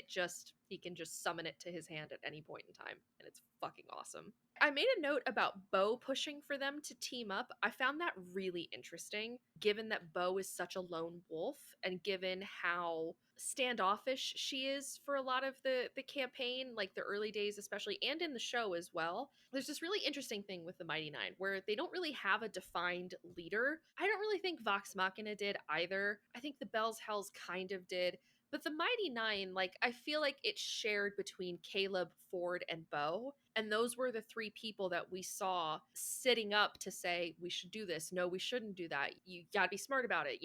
he can just summon it to his hand at any point in time, and it's fucking awesome. I made a note about Bo pushing for them to team up. I found that really interesting, given that Bo is such a lone wolf, and given how standoffish she is for a lot of the campaign, like the early days especially, and in the show as well. There's this really interesting thing with the Mighty Nein, where they don't really have a defined leader. I don't really think Vox Machina did either. I think the Bell's Hells kind of did. But the Mighty Nein, like, I feel like it's shared between Caleb, Ford, and Bo. And those were the 3 people that we saw sitting up to say, we should do this. No, we shouldn't do that. You gotta be smart about it.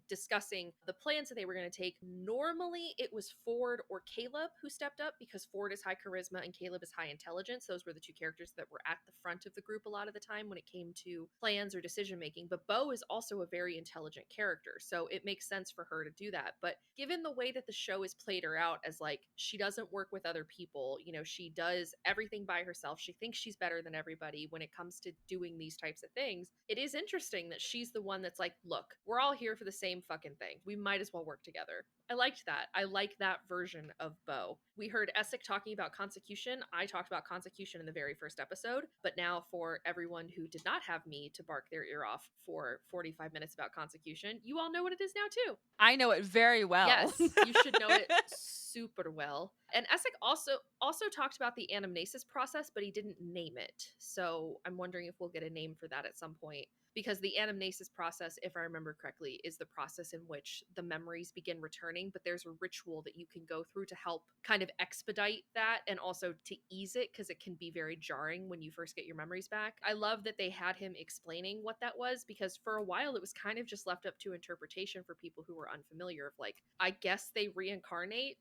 Discussing the plans that they were going to take. Normally, it was Ford or Caleb who stepped up, because Ford is high charisma and Caleb is high intelligence. Those were the 2 characters that were at the front of the group a lot of the time when it came to plans or decision making. But Bo is also a very intelligent character, so it makes sense for her to do that. But given the way that the show has played her out as like, she doesn't work with other people, she does everything by herself, she thinks she's better than everybody when it comes to doing these types of things, it is interesting that she's the one that's like, look, we're all here for the same fucking thing, we might as well work together. I liked that. I like that version of Bo. We heard Essek talking about Consecution. I talked about Consecution in the very first episode, but now for everyone who did not have me to bark their ear off for 45 minutes about Consecution, you all know what it is now too. I know it very well. Yes, you should know it super well. And Essek also talked about the anamnesis process, but he didn't name it. So I'm wondering if we'll get a name for that at some point. because the anamnesis process, if I remember correctly, is the process in which the memories begin returning, but there's a ritual that you can go through to help kind of expedite that and also to ease it, because it can be very jarring when you first get your memories back. I love that they had him explaining what that was, because for a while it was kind of just left up to interpretation for people who were unfamiliar of like, I guess they reincarnate.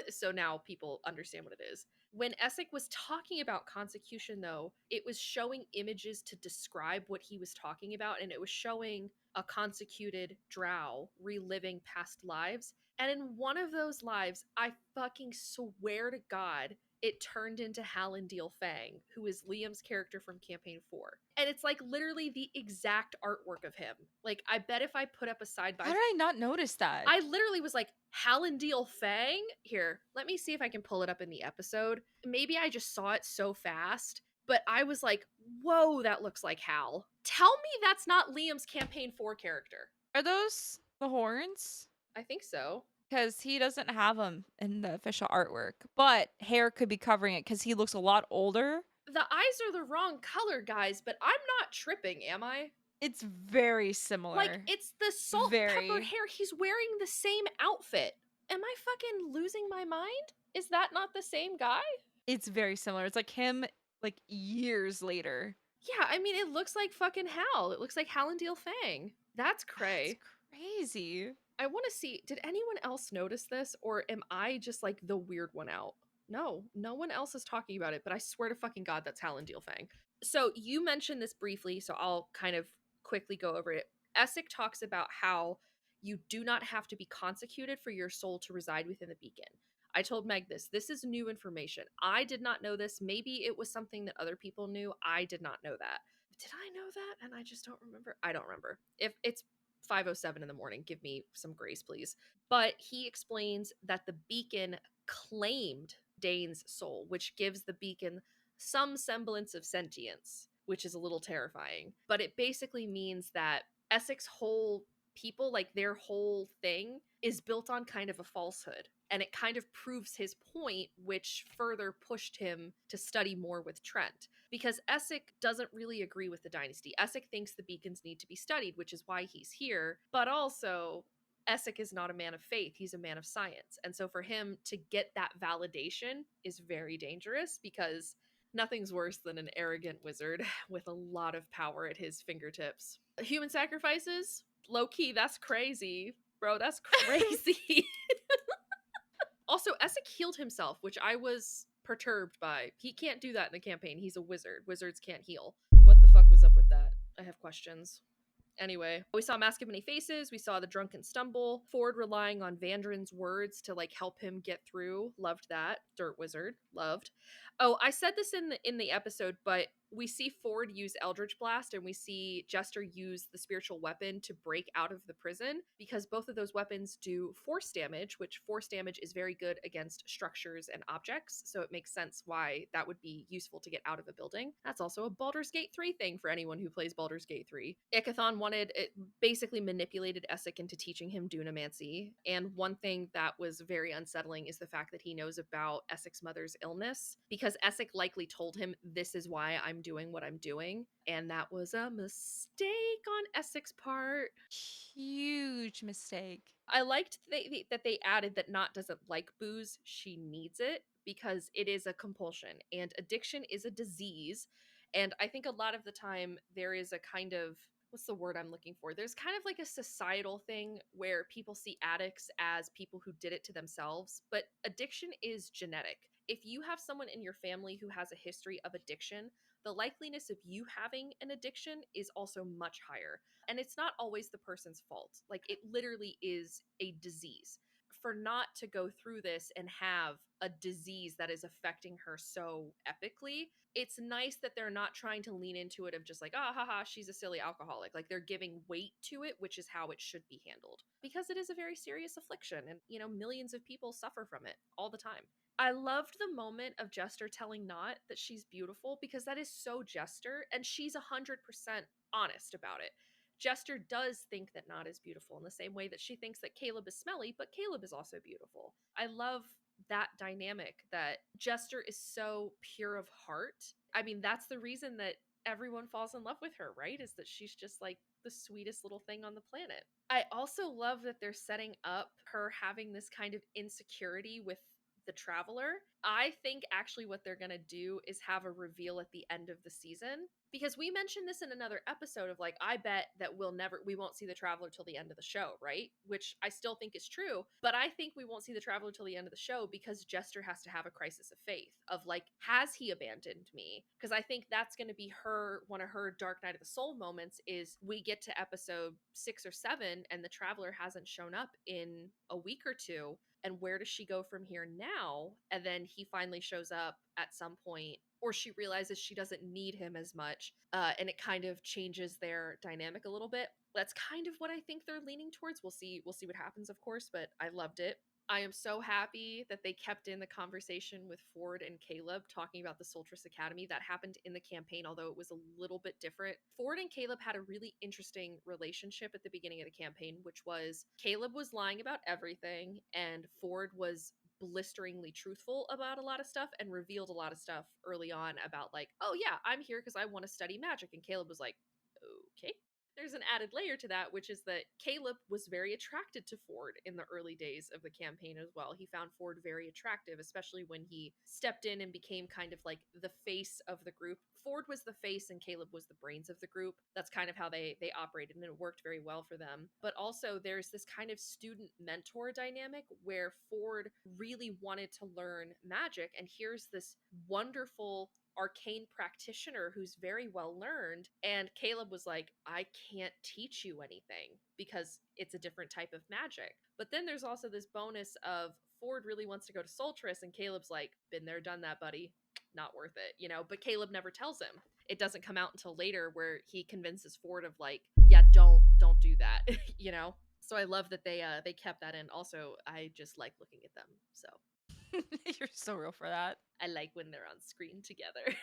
So now people understand what it is. When Essek was talking about consecution, though, it was showing images to describe what he was talking about, and it was showing a consecuted drow reliving past lives. And in one of those lives, I fucking swear to God, it turned into Hallandil Fang, who is Liam's character from Campaign 4. And it's like literally the exact artwork of him. Like, I bet if I put up a side by How did I not notice that? I literally was like, Hallandil Fang? Here, let me see if I can pull it up in the episode. Maybe I just saw it so fast, but I was like, whoa, that looks like Hal. Tell me that's not Liam's Campaign 4 character. Are those the horns? I think so. Because he doesn't have them in the official artwork, but hair could be covering it because he looks a lot older. The eyes are the wrong color, guys, but I'm not tripping, am I? It's very similar. Like, it's the salt pepper hair. He's wearing the same outfit. Am I fucking losing my mind? Is that not the same guy? It's very similar. It's like him, like, years later. Yeah, I mean, it looks like fucking Hal. It looks like Hallandil Fang. That's cray. That's crazy. I want to see, did anyone else notice this, or am I just like the weird one out? No, no one else is talking about it, but I swear to fucking God, that's Hallandil Fang. So you mentioned this briefly, so I'll kind of quickly go over it. Essek talks about how you do not have to be consecuted for your soul to reside within the beacon. I told Meg this. This is new information. I did not know this. Maybe it was something that other people knew. I did not know that. Did I know that? And I just don't remember. I don't remember. If it's 5:07 in the morning, give me some grace, please. But he explains that the beacon claimed Dane's soul, which gives the beacon some semblance of sentience, which is a little terrifying. But it basically means that Essek's whole people, like their whole thing, is built on kind of a falsehood. And it kind of proves his point, which further pushed him to study more with Trent. Because Essek doesn't really agree with the dynasty. Essek thinks the beacons need to be studied, which is why he's here. But also, Essek is not a man of faith. He's a man of science. And so for him to get that validation is very dangerous, because nothing's worse than an arrogant wizard with a lot of power at his fingertips. Human sacrifices? Low-key, that's crazy. Bro, that's crazy. Also, Essek healed himself, which I was perturbed by. He can't do that in the campaign. He's a wizard. Wizards can't heal. What the fuck was up with that? I have questions. Anyway, we saw Mask of Many Faces, we saw the Drunken Stumble, Ford relying on Vandrin's words to like help him get through. Loved that. Dirt Wizard. Loved. Oh, I said this in the episode, but we see Ford use Eldritch Blast and we see Jester use the spiritual weapon to break out of the prison, because both of those weapons do force damage, which force damage is very good against structures and objects, so it makes sense why that would be useful to get out of a building. That's also a Baldur's Gate 3 thing for anyone who plays Baldur's Gate 3. Ikathon basically manipulated Essek into teaching him Dunamancy, and one thing that was very unsettling is the fact that he knows about Essek's mother's illness, because Essek likely told him, this is why I'm doing what I'm doing, and that was a mistake on Essek's part. Huge mistake. I liked that they added that Nott doesn't like booze, she needs it, because it is a compulsion, and addiction is a disease, and I think a lot of the time there is a kind of, what's the word I'm looking for? There's kind of like a societal thing where people see addicts as people who did it to themselves, but addiction is genetic. If you have someone in your family who has a history of addiction, the likeliness of you having an addiction is also much higher. And it's not always the person's fault. Like, it literally is a disease. For Nott to go through this and have a disease that is affecting her so epically, it's nice that they're not trying to lean into it of just like, ah, haha, she's a silly alcoholic. Like, they're giving weight to it, which is how it should be handled. Because it is a very serious affliction, and, you know, millions of people suffer from it all the time. I loved the moment of Jester telling Nott that she's beautiful, because that is so Jester, and she's 100% honest about it. Jester does think that Nott is beautiful in the same way that she thinks that Caleb is smelly, but Caleb is also beautiful. I love that dynamic, that Jester is so pure of heart. I mean, that's the reason that everyone falls in love with her, right? Is that she's just like the sweetest little thing on the planet. I also love that they're setting up her having this kind of insecurity with the Traveler. I think actually what they're going to do is have a reveal at the end of the season, because we mentioned this in another episode of like, I bet that we won't see the Traveler till the end of the show, right? Which I still think is true, but I think we won't see the Traveler till the end of the show because Jester has to have a crisis of faith of like, has he abandoned me? Because I think that's going to be one of her Dark Night of the Soul moments, is we get to episode 6 or 7 and the Traveler hasn't shown up in a week or two, and where does she go from here now? And then he finally shows up at some point, or she realizes she doesn't need him as much, and it kind of changes their dynamic a little bit. That's kind of what I think they're leaning towards. We'll see what happens, of course, but I loved it. I am so happy that they kept in the conversation with Ford and Caleb talking about the Solstice Academy. That happened in the campaign, although it was a little bit different. Ford and Caleb had a really interesting relationship at the beginning of the campaign, which was Caleb was lying about everything, and Ford was blisteringly truthful about a lot of stuff and revealed a lot of stuff early on about like, oh yeah, I'm here because I want to study magic. And Caleb was like, okay. There's an added layer to that, which is that Caleb was very attracted to Ford in the early days of the campaign as well. He found Ford very attractive, especially when he stepped in and became kind of like the face of the group. Ford was the face and Caleb was the brains of the group. That's kind of how they operated, and it worked very well for them. But also there's this kind of student mentor dynamic where Ford really wanted to learn magic, and here's this wonderful arcane practitioner who's very well learned, and Caleb was like, I can't teach you anything because it's a different type of magic. But then there's also this bonus of Ford really wants to go to Solstice, and Caleb's like, been there, done that, buddy, not worth it, but Caleb never tells him. It doesn't come out until later where he convinces Ford of like, yeah, don't do that. So I love that they kept that in. Also, I just like looking at them, so You're so real for that. I like when they're on screen together.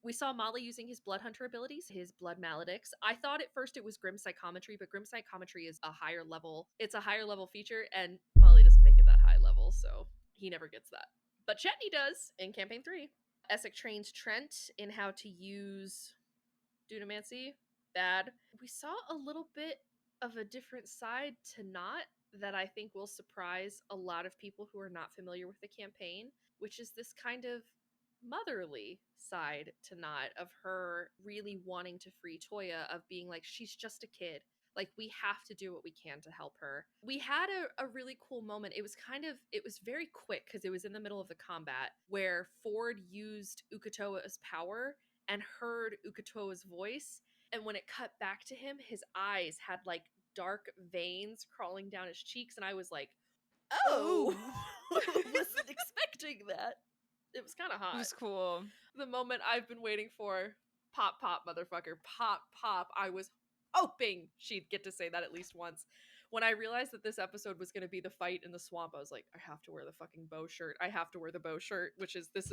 We saw Molly using his Blood Hunter abilities, his Blood Maledicts. I thought at first it was Grim Psychometry, but Grim Psychometry is a higher level. It's a higher level feature, and Molly doesn't make it that high level, so he never gets that. But Chetney does in Campaign 3. Essek trains Trent in how to use Dunamancy. Bad. We saw a little bit of a different side to Not that I think will surprise a lot of people who are not familiar with the campaign, which is this kind of motherly side to Not, of her really wanting to free Toya, of being like, she's just a kid. Like, we have to do what we can to help her. We had a really cool moment. It was very quick because it was in the middle of the combat where Ford used Ukatoa's power and heard Ukatoa's voice. And when it cut back to him, his eyes had like dark veins crawling down his cheeks. And I was like, oh, wasn't expecting that. It was kind of hot. It was cool. The moment I've been waiting for. Pop, pop, motherfucker. Pop, pop. I was hoping she'd get to say that at least once. When I realized that this episode was going to be the fight in the swamp, I was like, I have to wear the fucking bow shirt. I have to wear the bow shirt, which is, this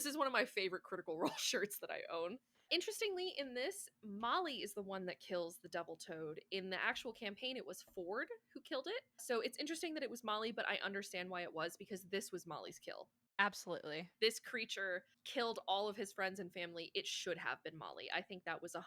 is one of my favorite Critical Role shirts that I own. Interestingly, in this, Molly is the one that kills the Devil Toad. In the actual campaign, it was Ford who killed it. So it's interesting that it was Molly, but I understand why it was, because this was Molly's kill. Absolutely. This creature killed all of his friends and family. It should have been Molly. I think that was 100%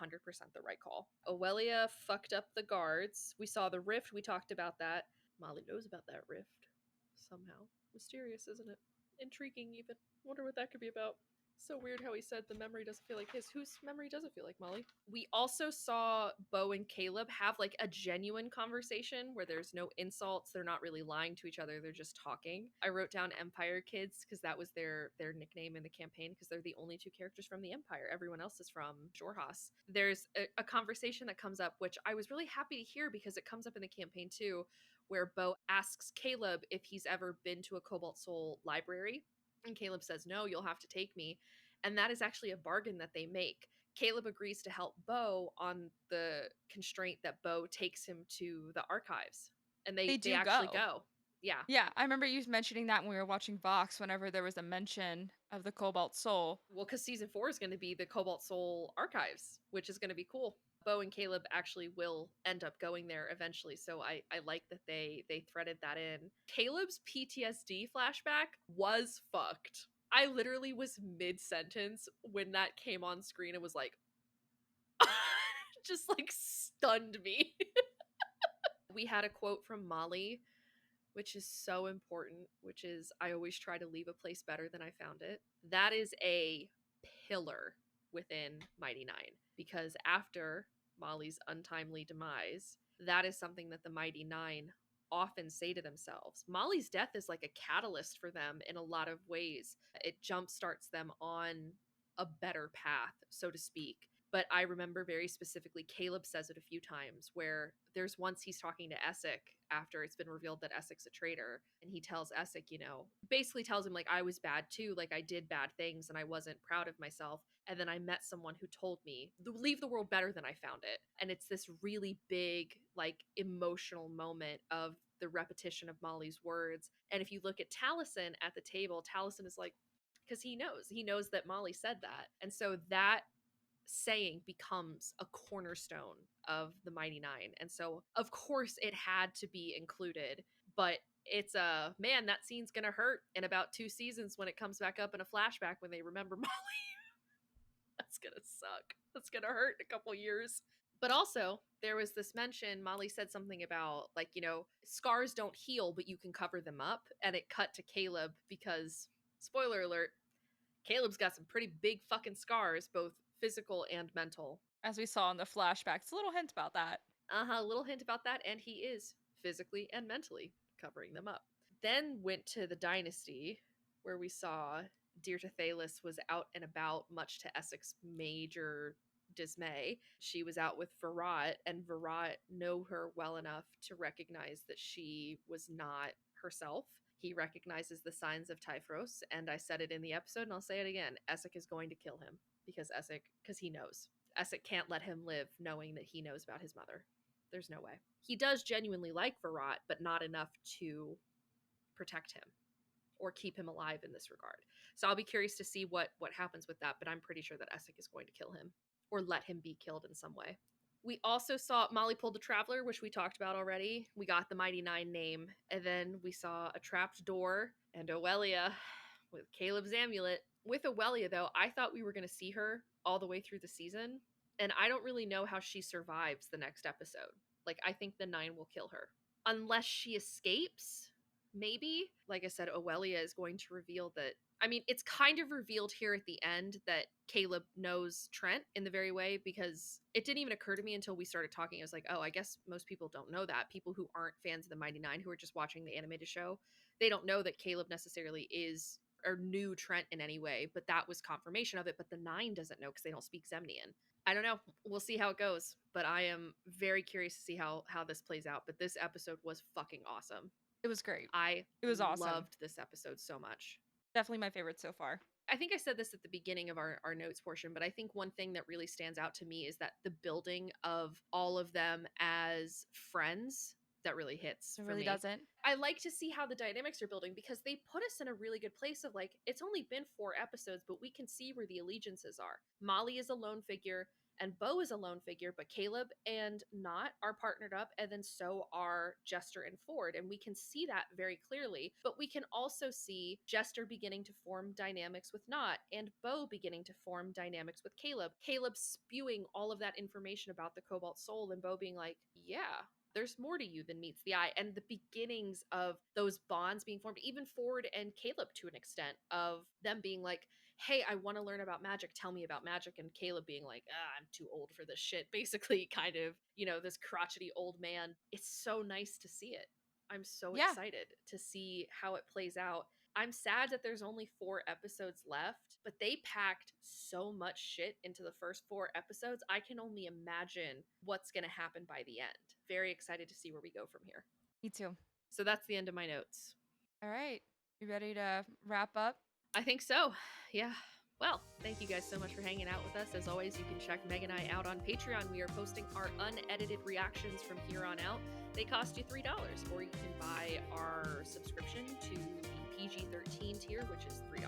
the right call. Owelia fucked up the guards. We saw the rift. We talked about that. Molly knows about that rift. Somehow. Mysterious, isn't it? Intriguing, even. Wonder what that could be about. So weird how he said the memory doesn't feel like his. Whose memory does it feel like, Molly? We also saw Bo and Caleb have like a genuine conversation where there's no insults. They're not really lying to each other. They're just talking. I wrote down Empire Kids because that was their nickname in the campaign, because they're the only two characters from the Empire. Everyone else is from Jorhas. There's a conversation that comes up, which I was really happy to hear because it comes up in the campaign too, where Bo asks Caleb if he's ever been to a Cobalt Soul library. And Caleb says, no, you'll have to take me. And that is actually a bargain that they make. Caleb agrees to help Bo on the constraint that Bo takes him to the archives. And they actually go. Yeah. Yeah, I remember you mentioning that when we were watching Vox, whenever there was a mention of the Cobalt Soul. Well, because season 4 is going to be the Cobalt Soul archives, which is going to be cool. Bo and Caleb actually will end up going there eventually, so I like that they threaded that in. Caleb's PTSD flashback was fucked. I literally was mid-sentence when that came on screen and was like, just like stunned me. We had a quote from Molly, which is so important, which is, I always try to leave a place better than I found it. That is a pillar within Mighty Nein, because after Molly's untimely demise, that is something that the Mighty Nein often say to themselves. Molly's death is like a catalyst for them in a lot of ways. It jumpstarts them on a better path, so to speak. But I remember very specifically, Caleb says it a few times, where there's once he's talking to Essek after it's been revealed that Essek's a traitor, and he tells Essek, you know, basically tells him, like, I was bad too, like, I did bad things and I wasn't proud of myself, and then I met someone who told me, leave the world better than I found it. And it's this really big, like, emotional moment of the repetition of Molly's words. And if you look at Taliesin at the table, Taliesin is like, because he knows that Molly said that. And so that saying becomes a cornerstone of the Mighty Nein. And so, of course, it had to be included, but it's man, that scene's gonna hurt in about 2 seasons when it comes back up in a flashback when they remember Molly. That's gonna suck. That's gonna hurt in a couple years. But also, there was this mention, Molly said something about, like, you know, scars don't heal, but you can cover them up. And it cut to Caleb because, spoiler alert, Caleb's got some pretty big fucking scars, both physical and mental. As we saw in the flashbacks, a little hint about that. A little hint about that, and he is physically and mentally covering them up. Then went to the Dynasty, where we saw Dyrta Thalis was out and about, much to Essek's major dismay. She was out with Virat, and Virat knew her well enough to recognize that she was not herself. He recognizes the signs of Typhros, and I said it in the episode, and I'll say it again. Essek is going to kill him because he knows. Essek can't let him live knowing that he knows about his mother. There's no way. He does genuinely like Virat, but not enough to protect him or keep him alive in this regard. So I'll be curious to see what happens with that, but I'm pretty sure that Essek is going to kill him or let him be killed in some way. We also saw Molly pulled the Traveler, which we talked about already. We got the Mighty Nein name, and then we saw a trapped door and Oelia with Caleb's amulet. With Oelia, though, I thought we were going to see her all the way through the season, and I don't really know how she survives the next episode. Like, I think the Nine will kill her. Unless she escapes, maybe. Like I said, Oelia is going to reveal that, I mean, it's kind of revealed here at the end that Caleb knows Trent in the very way, because it didn't even occur to me until we started talking. I was like, oh, I guess most people don't know that. People who aren't fans of the Mighty Nein, who are just watching the animated show, they don't know that Caleb necessarily is or knew Trent in any way, but that was confirmation of it. But the Nine doesn't know because they don't speak Zemnian. I don't know. We'll see how it goes, but I am very curious to see how this plays out. But this episode was fucking awesome. It was great. It was awesome. Loved this episode so much. Definitely my favorite so far. I think I said this at the beginning of our notes portion, but I think one thing that really stands out to me is that the building of all of them as friends, that really hits. It really doesn't. I like to see how the dynamics are building, because they put us in a really good place of, like, it's only been 4 episodes, but we can see where the allegiances are. Molly is a lone figure and Bo is a lone figure, but Caleb and Knot are partnered up, and then so are Jester and Ford, and we can see that very clearly. But we can also see Jester beginning to form dynamics with Knot, and Bo beginning to form dynamics with Caleb. Caleb spewing all of that information about the Cobalt Soul, and Bo being like, yeah, there's more to you than meets the eye. And the beginnings of those bonds being formed, even Ford and Caleb to an extent, of them being like, hey, I want to learn about magic, tell me about magic. And Caleb being like, I'm too old for this shit. Basically, kind of, you know, this crotchety old man. It's so nice to see it. I'm so excited to see how it plays out. I'm sad that there's only 4 episodes left, but they packed so much shit into the first 4 episodes. I can only imagine what's going to happen by the end. Very excited to see where we go from here. Me too. So that's the end of my notes. All right. You ready to wrap up? I think so. Yeah. Well, thank you guys so much for hanging out with us. As always, you can check Meg and I out on Patreon. We are posting our unedited reactions from here on out. They cost you $3, or you can buy our subscription to the PG-13 tier, which is $3.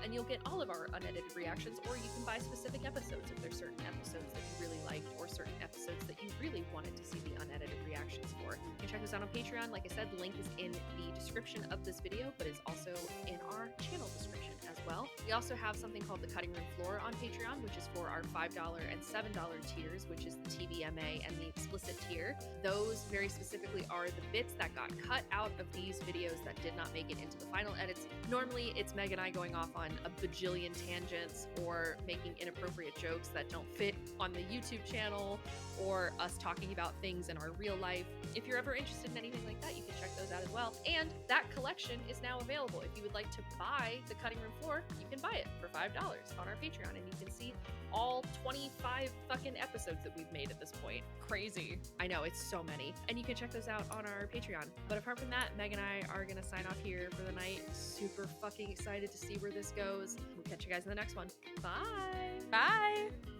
And you'll get all of our unedited reactions, or you can buy specific episodes if there's certain episodes that you really liked or certain episodes that you really wanted to see the unedited reactions for. You can check us out on Patreon. Like I said, the link is in the description of this video, but it's also in our channel description as well. We also have something called the Cutting Room Floor on Patreon, which is for our $5 and $7 tiers, which is the TVMA and the explicit tier. Those very specifically are the bits that got cut out of these videos that did not make it into the final edits. Normally, it's Meg and I going off on a bajillion tangents or making inappropriate jokes that don't fit on the YouTube channel, or us talking about things in our real life. If you're ever interested in anything like that, you can check those out as well. And that collection is now available. If you would like to buy the Cutting Room Floor, you can buy it for $5 on our Patreon, and you can see all 25 fucking episodes that we've made at this point. Crazy. I know, it's so many. And you can check those out on our Patreon. But apart from that, Meg and I are gonna sign off here for the night. Super fucking excited to see where this goes. We'll catch you guys in the next one. Bye. Bye.